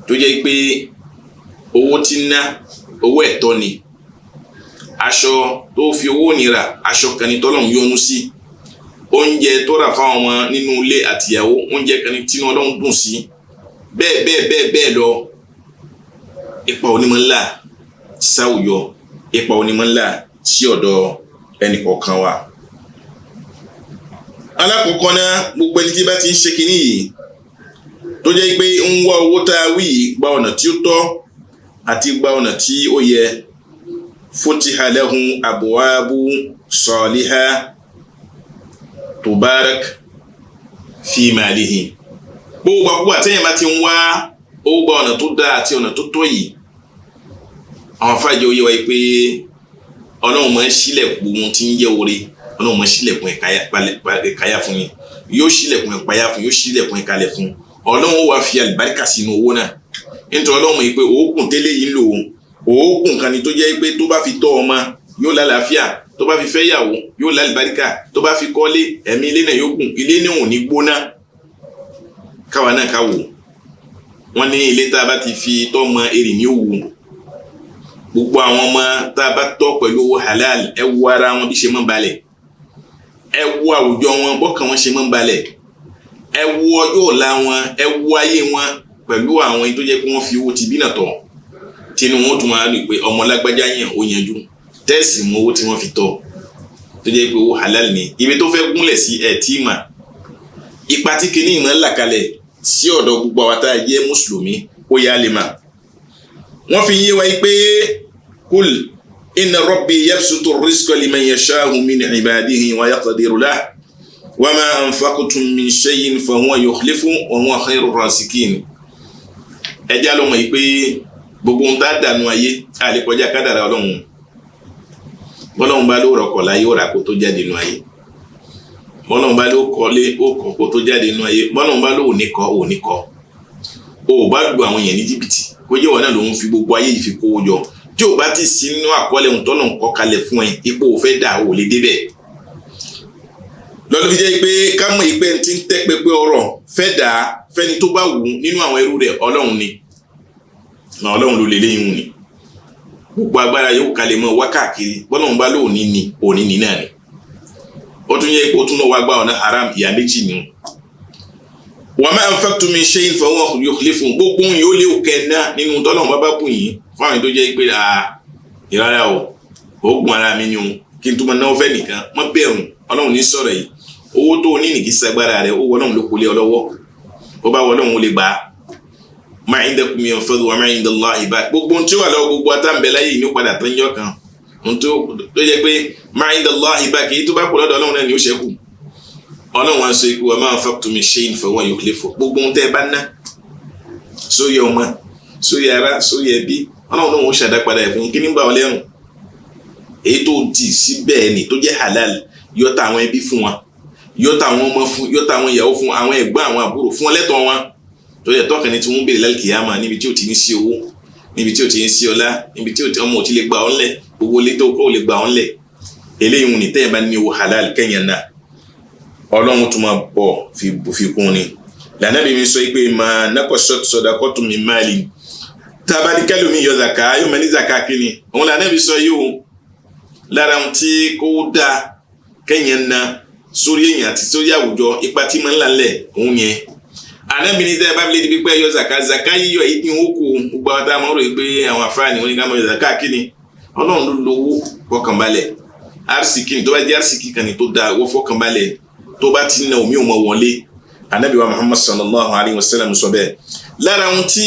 tó jẹ́ pé owó tí ń ná owó ẹ̀tọ́ ni, aṣọ tó fi owó nira aṣọ kan ní tọ́lọ́run yọ́nú sí, oúnjẹ tó rà fáwọn ọmọ nínú ilé àtìyàwó oúnjẹ kan ní tínú Ọlọ́run dùn sí, bẹ́ẹ̀ lọ. Ipa onímọ̀ ńlá sáwùjọ, ipa onímọ̀ ńlá sí ọ̀dọ̀ ẹnì kọ̀ọ̀kan wa. Alákọ̀ọ́kọ́ náà gbogbo ẹni tí bá ti ń ṣe kinní yìí tó jẹ́ pé ń wá owó tá a wí yìí gba ọ̀nà tí ó tọ́ àti gba ọ̀nà tí ó yẹ, futiha lahum abwabu saliha tubarak fi malihi. Gbogbo àkókò àtẹ̀yìn bá ti ń wá owó gba ọ̀nà tó dáa àti ọ̀nà tó tọ́ yìí, àwọn afáàjẹ́ oyé wa yìí pé Ọlọ́run máa ń ṣílẹ̀kùn ohun tí ń jẹ́ oore, Ọlọ́run máa ń ṣílẹ̀kùn ẹ̀káyà fún yín, yóò ṣílẹ̀kùn ẹ̀páyà fún, yóò ṣílẹ̀kùn ẹ̀kalẹ̀ fún. Ọlọ́run ó wá fi àlùbáríkà sínú owó náà nítorí Ọlọ́run yìí pé òógùn tẹ́lẹ̀ yìí ń lò òógùn kan ni tó jẹ́ pé tó bá fi tọ́ ọmọ yóò lálàáfíà, tó bá fi fẹ́ yàwó yóò lálùbáríkà, tó bá fi kọ́lé ẹ̀mí ilé náà yóò gùn, ilé náà ò ní gbóná. Káwa náà ká wò wọ́n ní ilé tá a bá ti fi tọ́ mọ èrè ní òwú. Gbogbo àwọn ọmọ tá a bá tọ́ pẹ̀lú owó halal ẹ wo ara wọn bí ṣe mọ́ balẹ̀, ẹ wo àwùjọ wọn bọ́kàn wọn ṣe mọ́ balẹ̀, ẹ wo ọjọ́ ọ̀la wọn, ẹ wo ayé wọn pẹ̀lú àwọn tó jẹ́ pé wọ́n fi owó ti bínà tọ̀ tinú wọn tún máa rí pé ọmọ lágbájá yẹn ó yanjú tẹ́ẹ̀sì mọ owó tí wọ́n fi tọ́ tó jẹ́ pé owó halal ni. Ibi tó fẹ́ gúnlẹ̀ sí ẹ̀ tí mà ipa tí kìíní ìmọ̀ ńlá kalẹ̀ sí ọ̀dọ̀ gbogbo àwọn tá a jẹ́ mùsùlùmí ó yá lè mà. Wọ́n fi yé wa pé kul inna rabbi yabsutu rizqa liman yasha'u min ibadihi wa yaqdiru lahu wa ma anfaqtum min shay'in fa huwa yukhlifu wa huwa khayrur rasikin. Ẹjá ló mọ̀ pé gbogbo ń tá dànù ayé àlè kọjá kádàrá Ọlọ́run. Bọ́lọ́run bá ló rọ̀kọ̀ láyé ó rà kó tó jáde nínú ayé, bọ́lọ́run bá ló kọ́lé ó kọ́ kó tó jáde nínú ayé, bọ́lọ́run bá ló ní kọ́ ò ní kọ́. O bá lu àwọn èèyàn ní jìbìtì kó jẹ́ wọn náà ló ń fi gbogbo ayé yìí fi kówó jọ, tí o bá ti sí nínú àkọọ́lẹ̀ ohun tọ́nà ń kọ́ kalẹ̀ fún ẹ ipò òfẹ́ dà ò lè débẹ̀. Lọ́dún fi jẹ́ pé ká mọ̀ ìpẹ́ ti ń tẹ́ pẹpẹ ọ̀rọ̀ fẹ́ dà fẹ́ni tó bá wù nínú àwọn ẹrú rẹ̀ Ọlọ́run ni, Ọlọ́run ló lè léyìn ni. Gbogbo agbára yóò kalẹ̀ mọ́ wákàkiri bọ́lọ́run bá lóòní ni òní ní náà ni. Ó tún yẹ kó tún lọ wá gbá ọ̀nà haram ìyá méjì ni. Wa ma anfaqtum min shay'in fa huwa yukhlifu. Gbogbo yìí ó lé òkè náà nínú tọ́lọ́run bá bùn yìí fún àwọn tó jẹ́ pé ìrara o oògùn ara mi ni o kí n tó máa náwó fẹ́ nìkan mọ́ bẹ̀rù Ọlọ́run ní sọ̀rọ̀ yìí. Owó tó ní nìkí sagbára rẹ̀ ó Ọlọ́run ló kó lé ọ lọ́wọ́, ó bá Ọlọ́run ó lè gbà á. Ma indakum yanfadu wa ma inda Allahi baq. Gbogbo tí ó wà lọ́wọ́ gbogbo àtàǹbẹ̀láyé yìí ní padà tó ń yọ kan tó jẹ́ pé ma inda Allahi baq kì í tó bá kú lọ́dọ̀ Ọlọ́run náà ni ó ṣẹ́kù. Ọlọ́run wá sọ ikú wa ma anfaqtum min shay'in fa huwa yukhlifu. Gbogbo ohun tẹ́ ẹ bá ná sóyè ọmọ sóyè ara sóyè ẹbí Ọlọ́run náà wọ́n ṣàdá padà ẹ̀fún kí ní gbà wọ́n lẹ́rùn. Èyí tó di síbẹ̀ ni tó jẹ́ halal yọ́ta àwọn ẹbí fún wọn, yọ́ta àwọn ọmọ fún, yọ́ta àwọn ìyàwó fún, àwọn ẹ̀gbọ́n àwọn àbúrò fún ọlẹ́tọ̀ wọn tó yẹ tọ́kàn ní tí wọ́n bèèrè lálkìyàmà níbi tí ò ti ní sí owó, níbi tí ò ti ní sí ọlá, níbi tí ọmọ ò ti lè gbà ọ́n lẹ̀, gbogbo ilé tó kọ́ ò lè gbà ọ́n lẹ̀. Eléyìí wọn ni tẹ́yìn bá ní owó halal kẹ́yìn náà Ọlọ́run tó máa bọ̀ fi kún ni. Lànàbí mi sọ pé ma naqasat sadaqatun min mali. Tabali kẹ́lómi yọ zaka yóò mọ ní zaka kíni. Òun lànàbí sọ yóò lára ohun tí kò dáa kẹ́yìn náà sórí èèyàn àti sórí àwùjọ ipa tí máa ń lálẹ̀ òun yẹn. Ànábì ní tẹ́ ẹ bá fi lè di pípẹ́ yọ zaka yíyọ èyí ní owó kù gbogbo àwọn táwọn ọ̀rọ̀ yìí pé àwọn àfáàní wọn ní ká mọ yọ zaka kíni. Ọlọ́run ló lówó fọkànbalẹ̀, arsìkì tó bá jẹ́ arsìkì kan ní tó dáa owó fọkànbalẹ̀ tó bá ti ná omi ò mọ wọlé anabi wa Muhammad sallallahu alayhi wa sallam sọ bẹ́ẹ̀ lára ohun tí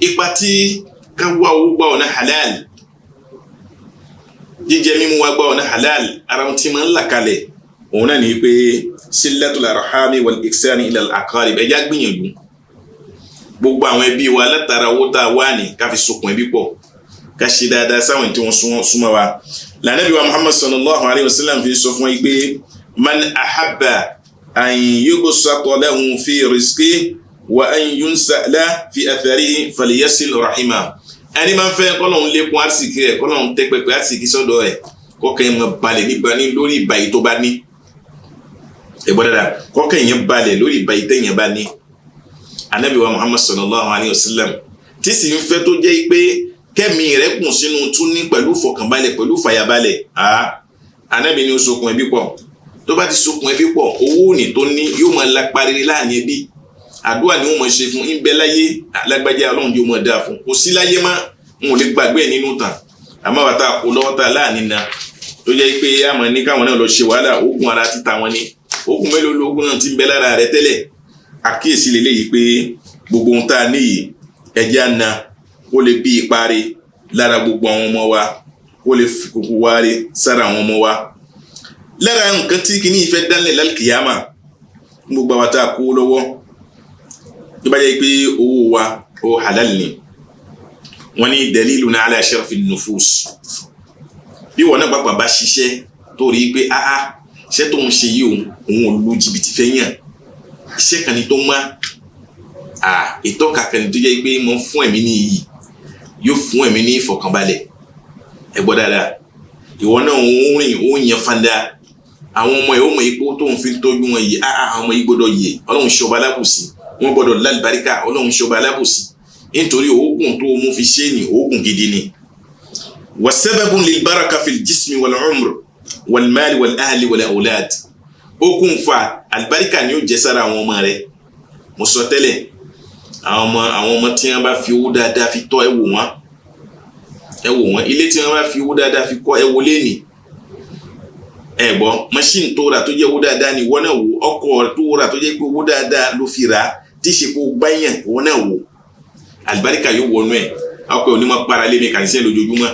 ipa tí ká wá owó gbà ọ̀nà halal jíjẹ mímu wa gbà ọ̀nà halal ara ohun tí máa ń là kalẹ̀ òun náà ní pé silatul arhami wal ihsani ila al aqarib ẹja gbìyànjú gbogbo àwọn ẹbí wa látara owó tá a wá ní ká fi sokùn ẹbí pọ̀ ká ṣe dáadáa sáwọn tí wọ́n súnmọ́ wa lànàbí wa Muhammad sallallahu alayhi wa sallam fi sọ fún wa pé man ahabba an yubsata lahu fi rizqihi wa an yunsala fi atharihi falyasil rahima ẹni máa ń fẹ́ kọ́lọ́hún lékún àtìkí rẹ̀ kọ́lọ́hún tẹ́ pẹpẹ àtìkí sọ́dọ̀ ẹ̀ kọ́kẹ́ yẹn balẹ̀ nígbà ní lórí ìbàyí tó bá ní ẹ̀gbọ́n dáadáa kọ́kẹ́ yẹn balẹ̀ lórí ìbàyí tẹ́yìn bá ní anabi wa Muhammad sallallahu alayhi wa sallam tí sì ń fẹ́ tó jẹ́ pé kẹ́mi rẹ̀ kùn sínú tún ní pẹ̀lú fọkànbalẹ̀ pẹ̀lú fàyàbalẹ̀ anabi ni ó sokùn ẹbí pọ̀ tó bá ti sokùn ẹbí pọ̀ owó òní tó ní yóò máa lápá rere láàrin ẹbí àdúrà ni wọ́n máa ṣe fún ń bẹ láyé alágbájá ọlọ́run yóò máa dáa fún kò sí láyé má n ò lè gbàgbé ẹ̀ nínú tàn àmọ́ bàtà kò lọ́wọ́ ta láàrin na tó jẹ́ pé a máa ní káwọn náà lọ ṣe wàhálà oògùn ara títa wọn ni oògùn mélòó lóògùn náà ti ń bẹ lára rẹ tẹ́lẹ̀ àkíyèsí lélẹ́yìí pé gbogbo ohun tá a níyì ẹjẹ́ àna kó lè bí ìparí lára gbogbo àwọn ọmọ wa kó lè fi kókó wárí sára àwọn ọmọ wa lára nǹkan tí kìíní ìfẹ́ dálẹ̀ lálkìyàmà gbogbo àwọn tá a kó lọ́wọ́ tó bá jẹ́ pé owó wa ó halal ni wọ́n ní daliluna ala sharfi nufus bí wọ́n náà pàpà bá ṣiṣẹ́ tó rí pé iṣẹ́ tó ń ṣe yìí òun ò lu jìbìtì fẹ́ yàn iṣẹ́ kan ni tó má ìtọ́ka kan ni tó jẹ́ pé mo fún ẹ̀mí ní iyì yóò fún ẹ̀mí ní ìfọ̀kànbalẹ̀ ẹ gbọ́ dáadáa ìwọ náà ń rìn ó yan fanda àwọn ọmọ ẹ̀ ó mọ ipò tó ń fi tọ́jú wọn yìí àwọn ọmọ yìí gbọ́dọ̀ yẹ ọlọ́run ṣọba alábòsí wọn gbọ́dọ̀ lálùbáríkà ọlọ́run ṣọba alábòsí nítorí oògùn tó mú fi ṣe ní oògùn gidi ni wa sababun lil baraka fil jismi wal umr wal mali wal ahli wal aulad okùn fa àlùbáríkà ni ó jẹ sára àwọn ọmọ rẹ̀ mo sọ tẹ́lẹ̀ àwọn ọmọ tí wọ́n bá fi owó dáadáa fi tọ́ ẹ wò wọ́n ilé tí wọ́n bá fi owó dáadáa fi kọ́ ẹ wò lẹ́nì ẹ gbọ́ machine tó rà tó jẹ́ owó dáadáa ni wọ́n náà wò ọkọ̀ tó rà tó jẹ́ pé owó dáadáa ló fi rà tí ṣe pé ó gbáyàn wọ́n náà wò àlùbáríkà yóò wọnú ẹ̀ ọkọ̀ onímọ̀ para lé mẹkànísẹ́ lójoojúmọ́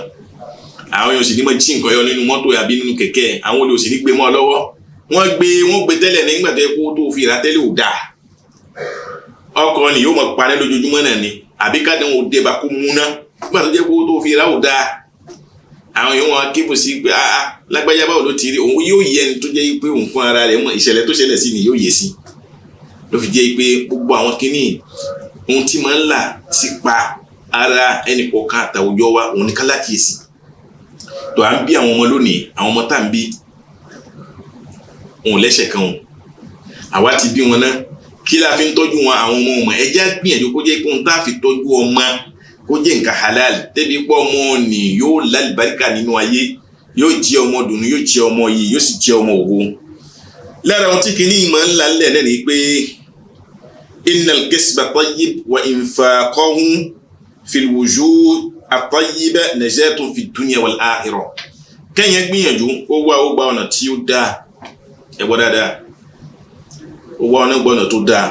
àwọn yóò sì ní mọ̀ jí nǹkan yọ nínú mọ́tò àbí nínú kẹ̀kẹ́ àwọn olè ò sì ní gbé mọ́ ọ lọ́wọ́ wọ́n gbé tẹ́lẹ̀ nígbà tó yẹ kó tó fi rà tẹ́lẹ̀ ò dáa ọkọ̀ ni yóò mọ̀ parẹ́ lójoojúmọ́ náà ni àbí kádàn ò dé bá kó múná nígbà tó jẹ́ kó tó fi rà ò dáa àwọn yóò wọn kébù sí pé lágbájá báwo ló ti rí òun yóò yẹ ẹni tó jẹ́ pé òun fún ara rẹ̀ mọ̀ ìṣẹ̀lẹ̀ tó ṣẹlẹ̀ sí ni yóò yẹ sí ló fi jẹ́ pé gbogbo àwọn kìíní ohun tí máa ń là sí pa ara ẹnì kọ̀ọ̀kan àtàwùjọ wa òun ní kálákìyèsí tó à ń bí àwọn ọmọ lónìí àwọn ọmọ tá à ń bí òun lẹ́sẹ̀ kan òun àwa ti bí wọn náà kí la fi ń tọ́jú wọn àwọn ọmọ ẹjẹ́ gbìyànjú kó jẹ́ pé òun tá a fi tọ́jú ọmọ kó jẹ́ nǹkan halal tẹ́bi pọ́ ọmọ ni yóò lálùbáríkà nínú ayé yóò jẹ́ ọmọ dùnú yóò jẹ́ ọmọ yìí yóò sì jẹ́ ọmọ òwò lára ohun tí kìíní ìmọ̀ ńlá ńlẹ̀ náà ni pé innal kasba tayyib wa infaqahu fil wujuh at-tayyiba najatun fid dunya wal akhirah kẹ́yìn gbìyànjú ó gba ọ̀nà tí ó dáa ẹ̀gbọ́n dáadáa ó wá ọ̀nà tó dáa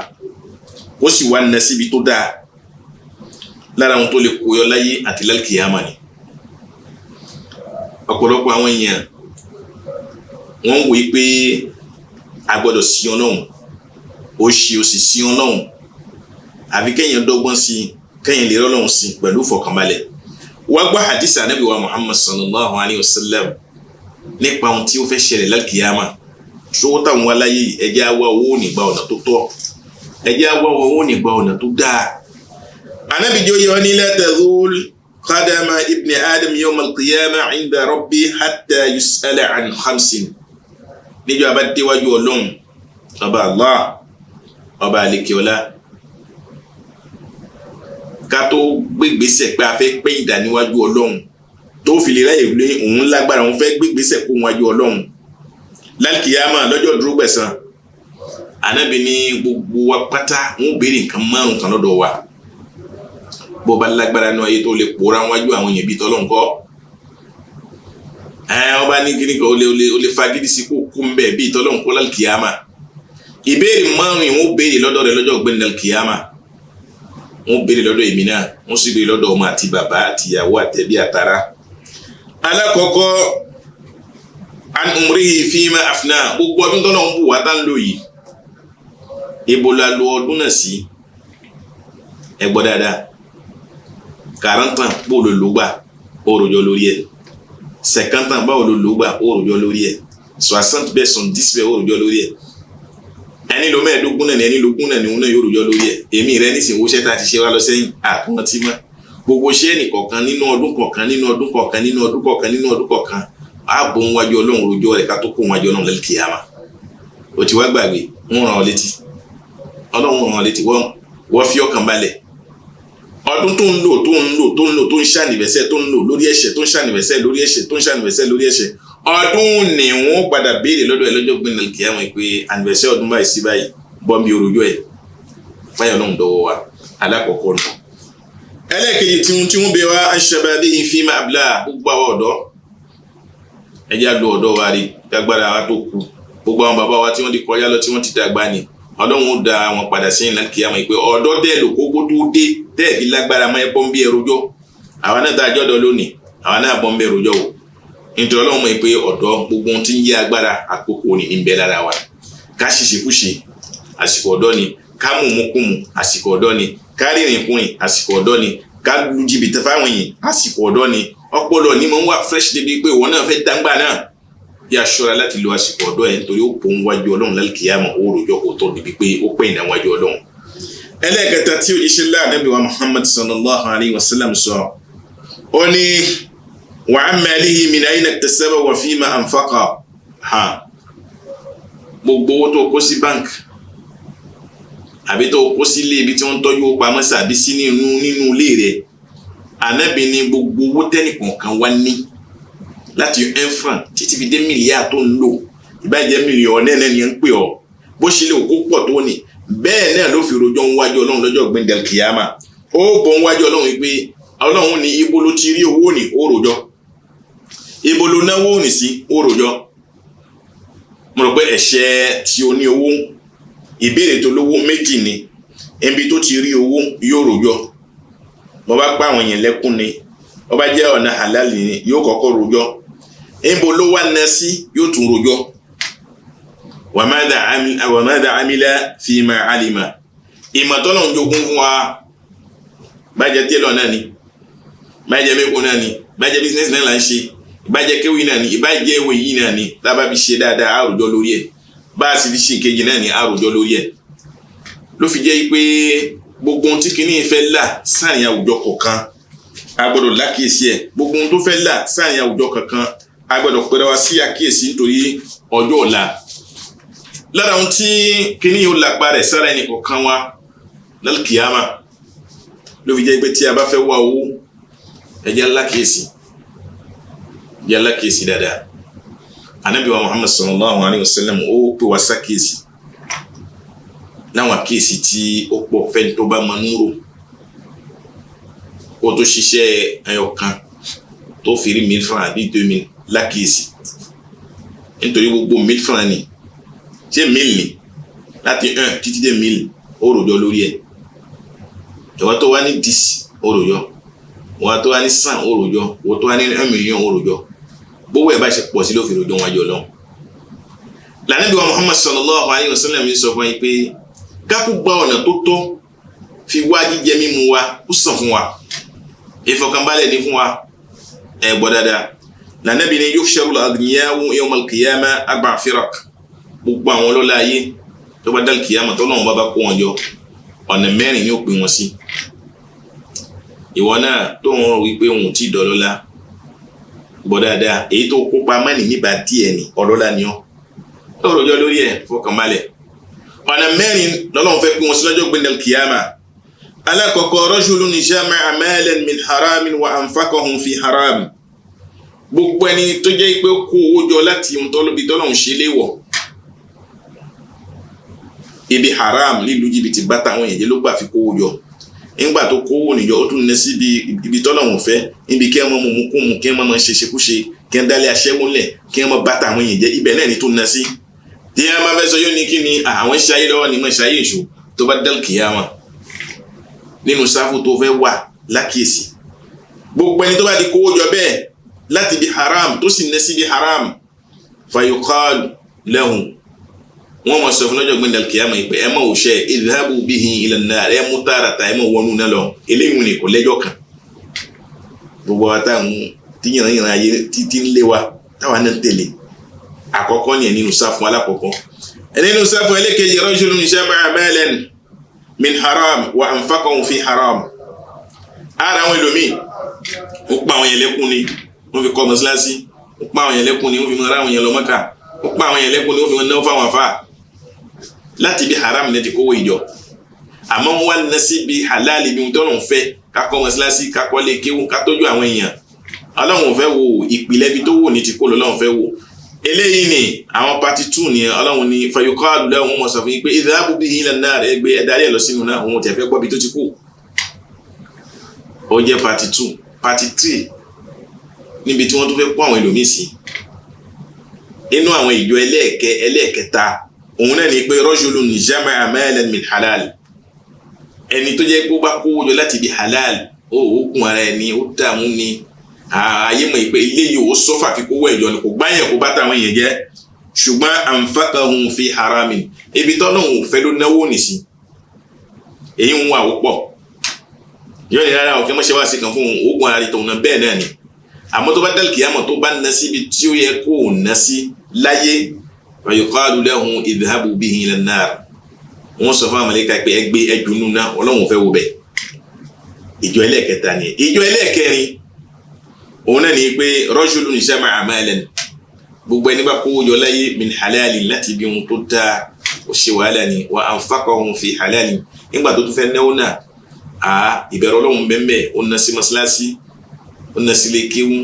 ó sì wá nà síbi tó dáa lára ohun tó lè kóyọ láyé àti lálkìyàmà ni ọ̀pọ̀lọpọ̀ àwọn èèyàn wọ́n ń wòye pé a gbọ́dọ̀ sí Ọlọ́run ó ṣe ó sì sí Ọlọ́run àfi kẹ́yìn dọ́gbọ́n sí kẹ́yìn lè rọ́lọ́run sí pẹ̀lú fọkànbalẹ̀ wá gbọ́ hadith Ànábì wa Muhammad sallallahu alayhi wa sallam nípa ohun tí ó fẹ́ ṣẹlẹ̀ lálkìyàmà ṣòwò táwọn wá láyé ẹjẹ́ àwa owó nígbà ọ̀nà tó tọ́ ẹjẹ́ àwa owó nígbà ọ̀nà tó dáa Ànábì jẹ́ oyè wọn ní la tazul qadama ibni adam yawm al-qiyamah inda rabbi hatta yus'ala an khamsin níjọ́ abá déwájú Ọlọ́run ọba Allah ọba àlekèọlá ká tó gbégbèsè pé a fẹ́ pé ìdá níwájú Ọlọ́run tó fi lè ráyè lé òun lágbára òun fẹ́ gbégbèsè kó wájú Ọlọ́run lálkìyàmà lọ́jọ́ dúró gbẹ̀san Ànábì ní gbogbo wa pátá wọn béèrè nǹkan márùn kan lọ́dọ̀ wa bó bá lágbára náà ayé tó lè pòórá wájú àwọn èèyàn bíi tọ́lọ́run kọ́ ọba ní kíní kan ó lè fagídí sí kó kú ń bẹ̀ bíi tọ́lọ́run kọ́ lálkìyàmà ìbéèrè márùn-ún wọ́n béèrè lọ́dọ̀ rẹ̀ lọ́jọ́ gbẹ̀ndẹ̀l kìyàmà wọ́n béèrè lọ́dọ̀ èmi náà wọ́n sì béèrè lọ́dọ̀ ọmọ àti bàbá àti ìyàwó àtẹ̀bí àtàrà. alákọ̀ọ́kọ́ an umrihi fima afna gbogbo ọdún tó náà ń bù wá tá ń lò yìí ibo la lo ọdún náà sí ẹ gbọ́ dáadáa 40 ans bó lo lò gbà ó rojọ́ lórí ẹ̀ 50 ans báwo lo lò gbà ó rojọ́ lórí ẹ̀ 60 bẹ́ẹ̀ 70 bẹ́ẹ̀ ó rojọ́ lórí ẹ̀ ẹni lo mẹ́ẹ̀ẹ́dógún náà ni ẹni lógún náà ni òun náà yóò rojọ́ lórí ẹ̀ èmi rẹ nísìnyí wọ́n ṣẹ́ tá a ti ṣe wá lọ sẹ́yìn àtúntí mọ́ gbogbo ṣẹ́ẹ̀nì kọ̀ọ̀kan nínú ọdún kọ̀ọ̀kan nínú ọdún kọ̀ọ̀kan nínú ọdún kọ̀ọ̀kan nínú ọdún kọ̀ọ̀kan ààbò ń wájú ọlọ́run rojọ́ rẹ̀ ká tó kó wájú ọlọ́run lẹ́lẹ́ kíyàmá ó ti wá gbàgbé wọ́n ràn ọ́ létí ọlọ́run ràn ọ́ létí wọ́n fi ọkàn balẹ̀ ọdún tó ń lò tó ń ṣànìfẹ́sẹ̀ tó ń lò lórí ẹ̀ṣẹ̀ tó ń ṣànìfẹ́sẹ̀ lórí ẹ̀ṣẹ̀ tó ń ṣànìfẹ́sẹ̀ lórí ẹ̀ṣẹ̀ ọdún ni wọ́n padà béèrè lọ́dọ̀ ẹ̀ lọ́jọ́ gbẹ̀ndẹ̀ kíyàmá pé ànìfẹ́sẹ̀ ọdún báyìí sí báyìí bọ́m̀bì orojọ́ ẹ̀ fáyọ̀ náà ń dọwọ́ wa alákọ̀ọ́kọ́ nù. ẹlẹ́ẹ̀kejì tí wọ́n bẹ wá aṣàbàdé ìfimá abúlá gbogbo àwọn ọ̀dọ́ ẹjẹ́ àlọ́ ọ̀dọ́ wa rí dágbára wa tó kú gbogbo àwọn bàbá wa tí wọ́n ti kọjá lọ tí wọ́n ti dàgbà ni ọlọ́run ó da wọn padà sẹ́yìn láti kíyàmá pé ọ̀dọ́ tẹ́ lò kókó tó dé tẹ́ fi lágbára mọ́ ẹ bọ́m̀bì ẹrojọ́ àwa náà tá a jọ́dọ̀ lónìí àwa náà bọ́m̀bì ẹrojọ́ o nítorí ọlọ́run mọ̀ pé ọ̀dọ́ gbogbo ohun tí ń yé agbára àkókò ní ń bẹ lára wa ká ṣìṣekúṣe àsìkò ọ̀dọ́ ni ká mùmúkùmù àsìkò ọ̀dọ́ ni ká rìnrìnkùnrin àsìkò ọ̀dọ́ ni ká lu jìbìtì fáwọn èèyàn àsìkò ọ̀dọ́ ni ọpọlọ ni mo ń wá fresh débi pé ìwọ náà fẹ́ dáńgbà náà yà ṣọ́ra láti lo àsìkò ọ̀dọ́ ẹ̀ nítorí ó pòun wájú ọlọ́run lálùkìyàmọ̀ ó rojọ́ kó tó débi pé ó pè ní wájú ọlọ́run. ẹlẹ́ẹ̀kẹta tí òjíṣẹ́ ńlá Ànábì wa Muhammad sallallahu alayhi wa sallam sọ ó ní wa an malihi min ayna iktasaba wa fima anfaqa gbogbo owó tó kó sí báńkì àbí tó kó sí ilé ibi tí wọ́n ń tọ́jú owó pamọ́ sí àbí sí nínú ilé rẹ̀ Ànábì ní gbogbo owó tẹ́nìkọ̀ọ̀kan wá ní láti franc títí fi dé mílíà tó ń lò ìbájẹ́ mílíọ̀nù náà ni ń pè ọ́ bó ṣe lè kó pọ̀ tó ní bẹ́ẹ̀ náà ló fi rojọ́ ń wájú ọlọ́run lọ́jọ́ gbẹ̀ndẹ̀l kìyàmà ó bọ̀ ń wájú ọlọ́run pé ọlọ́run ní ibo ló ti rí owó ní ó rojọ́ ibo ló náwó ní sí ó rojọ́ mo rò pé ẹ̀ṣẹ̀ tí o ní owó ìbéèrè tó lówó méjì ni ibi tó ti rí owó yóò rojọ́ bó bá pa àwọn èèyàn lẹ́kún ni ó bá jẹ́ ọ̀nà halal ni yóò kọ́kọ́ rojọ́ ibo ló wà ná sí yóò tún rojọ́ wa madha amila fima alima ìmọ̀tọ́nà ń jogún fún wa bájẹ́ tẹ́lọ̀ náà ni bájẹ́ mẹ́kún náà ni bájẹ́ business náà là ń ṣe ìbájẹ́ kéwì náà ni ìbájẹ́ ìwé yìí náà ni lábá fi ṣe dáadáa àròjọ́ lórí ẹ̀ bá a sì fi ṣe ìkejì náà ni àròjọ́ lórí ẹ̀ ló fi jẹ́ pé gbogbo ohun tí kìíní fẹ́ là sáàrin àwùjọ kọ̀ọ̀kan a gbọ́dọ̀ lákìísí ẹ̀ gbogbo ohun tó fẹ́ là sáàrin àwùjọ kankan a gbọ́dọ̀ pẹ́ra wa sí àkíyèsí nítorí ọjọ́ ọ̀la lára ohun tí kìíní yóò lápá rẹ̀ sára ẹnì kọ̀ọ̀kan wa lálùkìyàmà ló fi jẹ́ pé tí a bá fẹ́ wá owó ẹ̀jẹ̀ lákìísí dáadáa Ànábì wa Muhammad sallallahu alayhi wa sallam ó pè wá sákìísí láwọn àkíyèsí tí ó pọ̀ fẹ́ni tó bá mọ núrò ó tó ṣiṣẹ́ ẹyọkan tó fi rí 1000 francs àbí 2000 lákìísí nítorí gbogbo 1000 francs ni ṣé 1000 ni láti 1 títí dé 1000 ó rojọ́ lórí ẹ̀ ìwọ́n tó wá ní 10 ó rojọ́ ìwọ́n tó wá ní 100 ó rojọ́ ìwọ́n tó wá ní 1 million ó rojọ́ gbówó ẹ̀ bá ṣe pọ̀ sí ló fi rojọ́ wájú Ọlọ́run. Ànábì wa Muhammad sallallahu alayhi wa sallam sọ fún yín pé kákú gba ọ̀nà tó tọ́ fi wá jíjẹ mímu wa ó sàn fún wa ìfọ̀kànbalẹ̀ ní fún wa ẹ gbọ́ dáadáa Ànábì ní yuhsharu al-aghniya'u yawm al-qiyamah 4 firaq gbogbo àwọn ọlọ́lá ayé tó bá dal kìyàmà tó lọ́wọ́ bá kó wọn jọ ọ̀nà 4 ni ó pín wọn sí ìwọ náà tó ń rò wípé òun tí dọ́lọ́lá gbọ́ dáadáa èyí tó kópa mọ́nì níbà díẹ̀ ni ọlọ́lá ni ọ́ tó rọjọ́ lórí ẹ̀ fọkànbalẹ̀ ọ̀nà 4 lọ́lọ́run fẹ́ pín wọn sí lọ́jọ́ gbẹ̀ndẹ̀ kìyàmà alákọ̀ọ́kọ́ rajulun jama'a malan min haramin wa anfaqahu fi haram gbogbo ẹni tó jẹ́ pé kó owó jọ láti ntọ́lóbi tọ́lọ́run ṣe léwọ̀ ibi haram lílu jìbìtì bá táwọn èèyàn ló gbà fi kówó jọ nígbà tó kówó níjọ ó tún ní sí ibi tọ́lọ́run fẹ́ níbi kí wọ́n mú kún mú kí wọ́n máa ṣe ṣekúṣe kí wọ́n dálé aṣẹ́wó lẹ̀ kí wọ́n máa bá táwọn èèyàn jẹ́ ibẹ̀ náà ní tó ná sí tí a máa fẹ́ sọ yóò ní kí ni àwọn ṣayé lọ́wọ́ ni mo ṣayé ìṣó tó bá dal kìyàmà nínú sáfù tó fẹ́ wà lákìsì gbogbo ẹni tó bá di kówó jọ bẹ́ẹ̀ láti bí haram tó sì nẹ́sí bí haram fayuqalu lahum wọ́n mọ̀ sọ fún lọ́jọ́ gbẹ́ndal kìyàmà ìpẹ́ ẹ mọ̀ òṣẹ́ idhabu bihi ila an-nar ẹ mú tààràtà ẹ mọ̀ wọnú náà lọ eléyìí ní kò lẹ́jọ́ kan gbogbo wa táwọn tíyàn ayé títí ń lé wa táwa náà tẹ̀lé àkọ́kọ́ ní ẹ̀ nínú sáfù alákọ̀ọ́kọ́ nínú sáfù ẹlẹ́kẹ̀ẹ́jì rajulun jama'a malan min haram wa anfaqahu fi haram ara àwọn ẹlòmíì ó pa àwọn yẹn lẹ́kún ni wọ́n fi kọ́ mọ́sálásí ó pa àwọn yẹn lẹ́kún ni wọ́n fi mọ́ ara àwọn yẹn lọ Mákà ó pa àwọn yẹn lẹ́kún ni wọ́n fi mọ́ náwó fáwọn afá láti bí haram ní ti kówó ìjọ àmọ́ wọ́n wá ná sí bí halal bí wọ́n tọ́nà fẹ́ ká kọ́ mọ́sálásí ká kọ́lé kéwú ká tọ́jú àwọn èèyàn Ọlọ́run fẹ́ wo ìpìlẹ̀ bí tó wò ní ti kó lọ́lọ́run fẹ́ wò eléyìí ni àwọn party 2 ni Ọlọ́run ní fayuqalu lahum mọ̀ sọ fún yín pé idhabu bihi ila an-nar ẹgbẹ́ ẹ̀dárí ẹ̀ lọ sínú náà òun tẹ̀fẹ́ gbọ́ bí tó ti kú ó jẹ́ party 2 party 3 níbi tí wọ́n tún fẹ́ kó àwọn ẹlòmíì sí inú àwọn ìjọ ẹlẹ́ẹ̀kẹta òun náà ní pé rajulun jama'a malan min halal ẹni tó jẹ́ pé ó bá kówó jọ láti bí halal ó kún ara ẹni ó dààmú ni ayé mọ̀ ìpè ilé yìí ó sọ́fà fi kówó ẹ̀jọ́ ni kò gbáyẹ̀ kó bá táwọn èèyàn jẹ́ ṣùgbọ́n anfaqahum fi haramin ibi tọ́nà òun fẹ́ ló náwó nì sí èyí ń wà ó pọ̀ yóò ní rárá òkè mọ́ṣẹ́ wá sí kan fún oògùn ara ìtọ̀ náà bẹ́ẹ̀ náà ni àmọ́ tó bá dal kìyàmọ̀ tó bá ná síbi tí ó yẹ kó ná sí láyé wa yuqalu lahum idhabu bihi ila an-nar wọ́n sọ fún àmàlẹ́kà pé ẹgbẹ́ ẹjùnú náà Ọlọ́run fẹ́ wo bẹ̀ ìjọ ẹlẹ́ẹ̀kẹta ni ìjọ ẹlẹ́ẹ̀kẹrin òun náà ni pé rajulun jama'a malan gbogbo ẹni bá kówó jọ láyé min halalin láti bí ohun tó dáa ó ṣe wàhálà ni wa anfaqahum fi halalin nígbà tó tún fẹ́ náwó náà ìbẹ̀rù Ọlọ́run bẹ́ẹ̀ ó ná sí mọ́sálásí ó ná sí ilé kéwú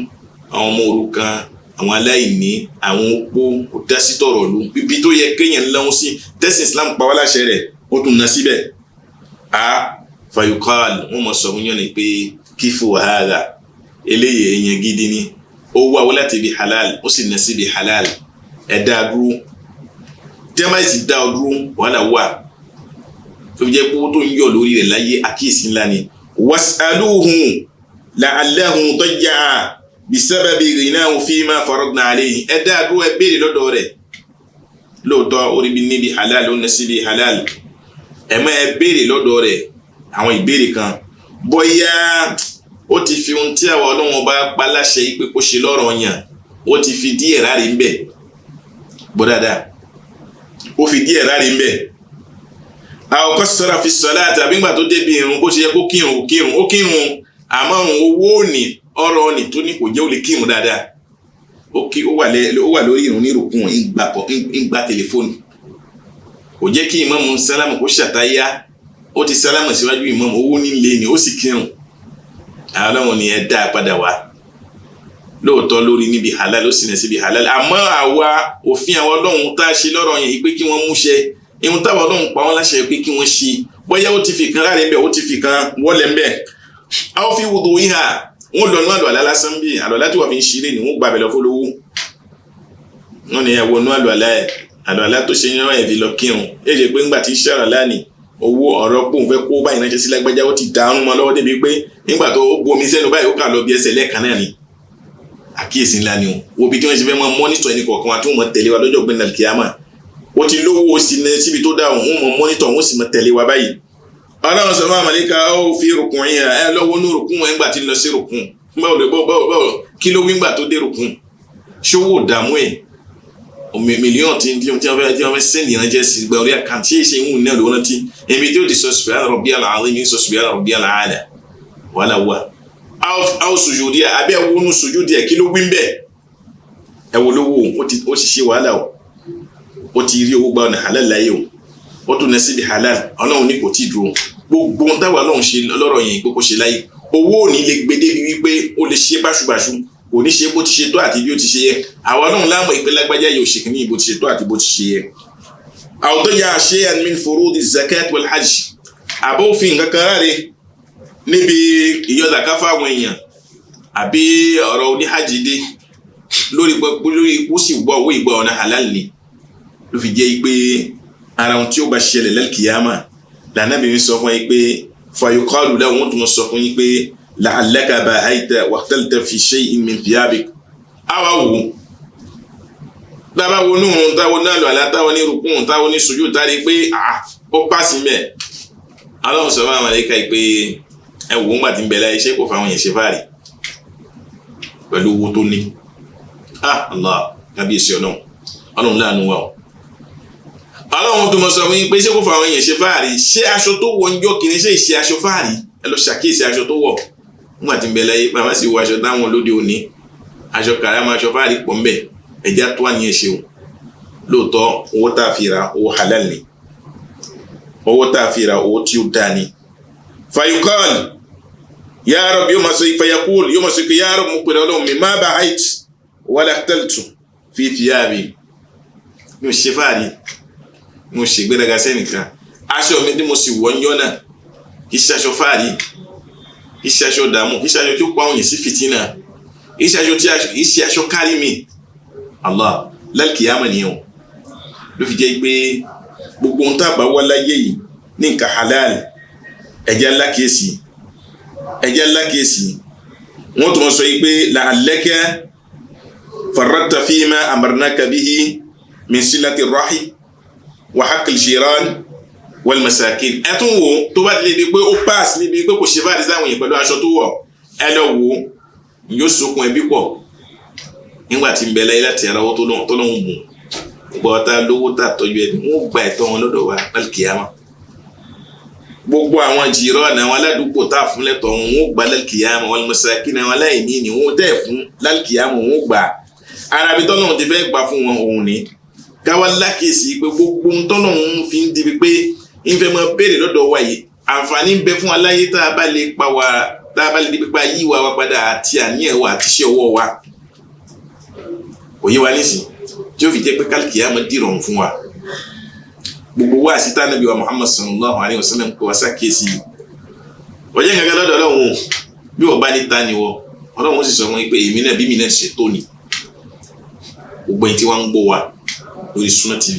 àwọn ọmọ òrukàn àwọn aláìní àwọn opó kò dá sí tọ̀rọ̀ lu bíbí tó yẹ kéèyàn lọ́hún sí tẹ́sí Islam pa wá láṣẹ rẹ̀ ó tún ná síbẹ̀ fayuqal wọ́n mọ̀ sọ fún yàn ní pé kífù hadha eléyìí èèyàn gidi ni ó wá wọ́n láti bí halal ó sì ná sí bí halal ẹ̀dá dúró tẹ́lẹ̀ sì dá ọ dúró wàhálà wà tó fi jẹ́ pé owó tó ń yọ lórí rẹ̀ láyé àkíyèsí ńlá ni was'aluhu la'allahu tayya'a bisababi ghinahu fima faradna alayhi ẹ̀dá dúró ẹ béèrè lọ́dọ̀ rẹ̀ lóòótọ́ orí bí níbi halal ó ná sí bí halal ẹ̀mọ́ ẹ béèrè lọ́dọ̀ rẹ̀ àwọn ìbéèrè kan bóyá ó ti fi ohun tí àwọn Ọlọ́run bá pa láṣẹ pé kó ṣe lọ́rọ̀ yàn ó ti fi díẹ̀ ráre ń bẹ̀ bọ́ dáadáa ó fi díẹ̀ ráre ń bẹ̀ àwọn qassara fi salati àbí ńgbà tó débi irun bó ṣe yẹ kó kírun ó kírun àmọ́ owó òní ọ̀rọ̀ òní tó ní kò jẹ́ ó lè kírun dáadáa ó wà lórí irun ní ìrùkún ìgbà tẹlifóònù kò jẹ́ kí ìmáàmù sálámù kó ṣàtáyá ó ti sálámù síwájú ìmáàmù owó nílé ni ó sì kírun Ọlọ́run ni ẹ dá padà wá lóòótọ́ lórí níbi halal ó sì ní síbi halal àmọ́ àwa òfin àwọn Ọlọ́run tá a ṣe lọ́rọ̀ yẹn pé kí wọ́n múṣẹ ihun táwọn Ọlọ́run pa wọ́n láṣẹ pé kí wọ́n ṣe bóyá ó ti fi kan láre ńbẹ ó ti fi kan wọlé ńbẹ a ó fi wùdù ìhà wọn lọ nú àlùwàlá lásán bí àlùwàlá tí wọ́n fi ń ṣeré ni wọ́n gbàbẹ̀ lọ fọlọ́wọ́ wọn ni ẹ̀wọ̀ nú àlùwàlá tó ṣe yán ẹ̀fì lọ kírun èyí pé ńgbà tí iṣẹ́ àlùwàlá ni owó ọ̀rọ̀ pòun fẹ́ kó báyìí náà ṣe sí lágbájá ó ti dàrún mọ́ lọ́wọ́ débi pé nígbà tó bu omi sẹ́nu báyìí ó kà lọ bí ẹsẹ̀ lẹ́ẹ̀kan náà ni àkíyèsí ńlá ni o wo bí tí wọ́n ṣe fẹ́ mọ́ mọ́nítọ̀ ẹni kọ̀ọ̀kan wa tí wọ́n mọ̀ tẹ̀lé wa lọ́jọ́ gbẹ̀ndà kìámà ó ti lówó o sì ní síbi tó dáhùn wọ́n mọ̀ mọ́nítọ̀ wọ́n sì mọ̀ tẹ̀lé wa báyìí Ọlọ́run sọ fún àmàlíkà ó fi rùkùn yẹn ẹ lọ́wọ́ ní rùkùn ẹ̀ ńgbà tí ń lọ sí rùkùn báwo kí ló wí ńgbà tó dé rùkùn ṣówó dààmú ẹ̀ mílíọ̀n tí wọ́n fẹ́ sẹ́ndì ìrànjẹ́ sí gba orí àkáǹtì ṣe ìhun náà lọ́wọ́ tí èmi tí ó ti sọ subhana rabbiyal azim sọ subhana rabbiyal aala wàhálà wà á ó sùjúdì àbí ẹ̀ wọnú sùjúdì ẹ̀ kí ló wí ń bẹ̀ ẹ̀ wò lówó ó ti ṣe wàhálà o ó ti rí owó gba ọ̀nà halal láyé o ó tún ná síbi halal Ọlọ́run ní kò tí ì dúró gbogbo ohun táwa Ọlọ́run ṣe lọ́rọ̀ yẹn pé kó ṣe láyé owó ò ní lè gbé débi wípé ó lè ṣe báṣubàṣu kò ní ṣe bó ti ṣe tó àti bí ó ti ṣe yẹ àwọn Ọlọ́run láàmú ìpè lágbájá yóò ṣe kìíní bó ti ṣe tó àti bó ti ṣe yẹ. àwọn tó yà shay'an min furudi zakat wal hajj àbófin kankan ráre níbi ìyọ zakat fáwọn èèyàn àbí ọ̀rọ̀ oní hajj dé lórí ikú sì gbọ́ owó ìgbà ọ̀nà halal ni ló fi jẹ́ pé ara ohun tí ó bá ṣẹlẹ̀ lálkìyàmà lànàbí mi sọ fún yín pé fayuqalu lahu wọ́n tún sọ fún yín pé la'allaka bahayta waqtalta fi shay'in min thiyabik. àwa wò dábàá wo nùhùn táwọn náà lọ àlá táwọn ní rukun táwọn ní sùjúdù táwọn ní pé ó pàṣẹ mẹ́. Ọlọ́run sọ fún àwọn màláíkà yìí pé ẹ wò ó ń gbà tí ń bẹ láyé ṣé kò fáwọn yẹn ṣe fáàrí pẹ̀lú owó tó ní. Allah kábíyèsí Ọlọ́run láàánú wa o. Ọlọ́run tó mọ̀ sọ fún yín pé ṣé kò fáwọn yẹn ṣe fáàrí ṣé aṣọ tó wọ̀ ń jọ kìíní ṣe ìṣe aṣọ fáàrí ẹ lọ ṣàkíyèsí aṣọ tó wọ̀ nígbà tí ń bẹ láyé bàbá sì wọ aṣọ táwọn lóde òní aṣọ kàrámà aṣọ fáàrí pọ̀ mbẹ̀ ẹ̀já tó wà ní ẹ̀ṣẹ̀ o. Lóòótọ́ owó tá a fi ra owó halal ni owó tá a fi ra owó tí ó dáa ni. Fayuqal ya Rabbi yóò máa sọ fayaqul yóò máa sọ pé ya Rabbi mo pèrè Ọlọ́run mi ma bahayt wala ikhtaltu fi thiyabi mi ò ṣe fáàrí mo ṣe gbéraga sẹ́nìkan aṣọ mi tí mo sì wọ̀ ń yọ náà kì í ṣe aṣọ fáàrí kì í ṣe aṣọ dààmú kì í ṣe aṣọ tí ó pa òyìn sí fìtínà kì í ṣe aṣọ tí kì í ṣe aṣọ kárí mi. Allah lálkìyàmà nìyẹn o ló fi jẹ́ pé gbogbo ohun tá a bá wá láyé yìí ní nǹkan halal ẹ̀jẹ̀ ńlá kíyèsí wọ́n tún sọ yìí pé la'allaka farratta fima amarnaka bihi min silati rahim wa haqqil jiran wal masakin. ẹ tún wo tó bá lè di pé ó pass níbi pé kò ṣe fáàdì sáwọn yẹn pẹ̀lú aṣọ tó wọ̀ ẹ lọ wo yóò sokun ẹbí pọ̀ nígbà tí ń bẹ láyé láti ara owó tó lóhùn mú gbogbo ọ̀tá lówó tà tọ́jú ẹni wọ́n gba ẹ̀tọ́ wọn lọ́dọ̀ wa lálkìyàmà. gbogbo àwọn jìrọ̀nà àwọn aládùúgbò tá a fún lẹ́tọ̀ wọn wọ́n gba lálkìyàmà wal masakin àwọn aláìní ni wọ́n tẹ̀ fún lálkìyàmà wọ́n gbà. arabi tọ́lọ́hún ti fẹ́ gbà fún wọn òun ni káwá lákèsí pé gbogbo tọ́lọ́hún fi ń dibi pé ń fẹ́ máa béèrè lọ́dọ̀ wa yìí àǹfààní ń bẹ fún aláyé tá a bá lè dibi pa yí wa padà àti àníyàn wa àti iṣẹ́ ọwọ́ wa òye wa nísìn tí ó fi jẹ́ pé kálkìyàmà dìrọ̀rùn fún wa. gbogbo wa sí tánàbí wa Muhammad sallallahu alayhi wa sallam kò wá sákèsí ọjọ́ ìgbàgbọ́ lọ́dọ̀ Ọlọ́run bí wọ́n bá ní ta ni wọ́ Ọlọ́run sì sọ fún mi pé èmi náà bí mi náà ṣètò ni. gbogbo ẹni tí wọ́n ń gbọ́ wa lórí Sunna TV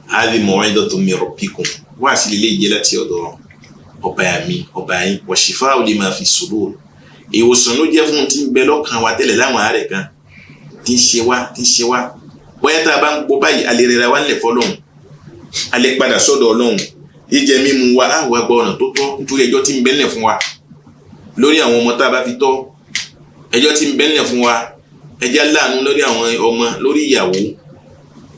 hadhihi maw'idatun min rabbikum wá sí ilé ìjẹ́ láti ọ̀dọ̀ ọba yín wa shifa'un lima fi sudur ìwòsàn ló jẹ́ fún ti ń bẹ lọ́kàn wa tẹ́lẹ̀ láwọn àárẹ̀ kan tí ń ṣe wá bóyá tá a bá ń gbọ́ báyìí alẹ́ rẹ̀ ra wá nílẹ̀ fọlọ́hún alẹ́ padà sọ́dọ̀ Ọlọ́run jíjẹ mímu wa á wà gba ọ̀nà tó tọ́ nítorí ẹjọ́ tí ń bẹ́lẹ̀ fún wa lórí àwọn ọmọ tá a bá fi tọ́ ẹjọ́ tí ń bẹ́lẹ̀ fún wa ẹjẹ́ láàánú lórí àwọn ọmọ lórí ìyàwó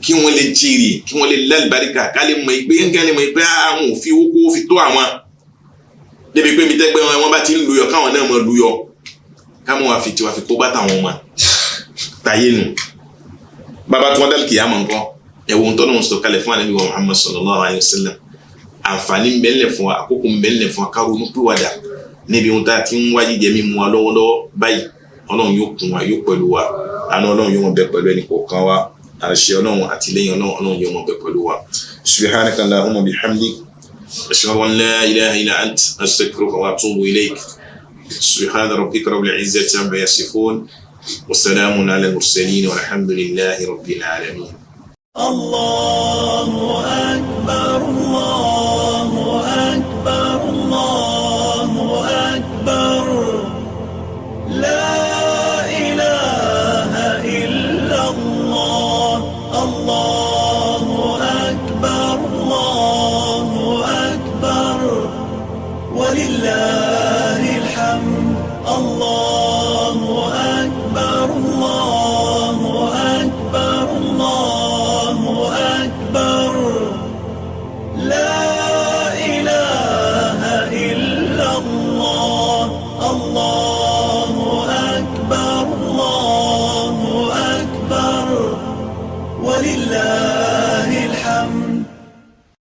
kí wọ́n lè jèrè kí wọ́n lè lálùbáríkà ká lè mọ̀ pé nǹkan lè mọ̀ pé àwọn ò fi owó kó fi tó àwọn débi pé mi tẹ́gbẹ́ wọn bá ti ń luyọ káwọn náà mọ̀ luyọ káwọn wà fi tiwa fi kó bá táwọn ọmọ táyé nù bàbá tí wọ́n dá kìyàmọ̀ nǹkan ẹ̀wọ̀n tó lóun sọ kalẹ̀ fún ànábì wa Muhammad sallallahu alayhi wa sallam àǹfààní ń bẹ́lẹ̀ fún wa àkókò ń bẹ́lẹ̀ fún wa káronú pìwàdà níbi ohun tá a ti ń wáyé jẹ mímu wa lọ́wọ́lọ́wọ́ báyìí Ọlọ́run yóò kún wa yóò pẹ̀lú wa àánú Ọlọ́run yóò mọ̀ bẹ pẹ̀lú ẹnì kọ̀ọ̀kan wa àṣẹ Ọlọ́run àtìlẹ́yìn Ọlọ́run yóò mọ̀ bẹ pẹ̀lú wa. subhanaka allahumma bihamdik ashhadu an la ilaha illa ant astaghfiruka wa atubu ilayk subhana rabbika rabbil izzati amma yasifun wa salamun ala al mursalin walhamdulillahi rabbil alamin. Allah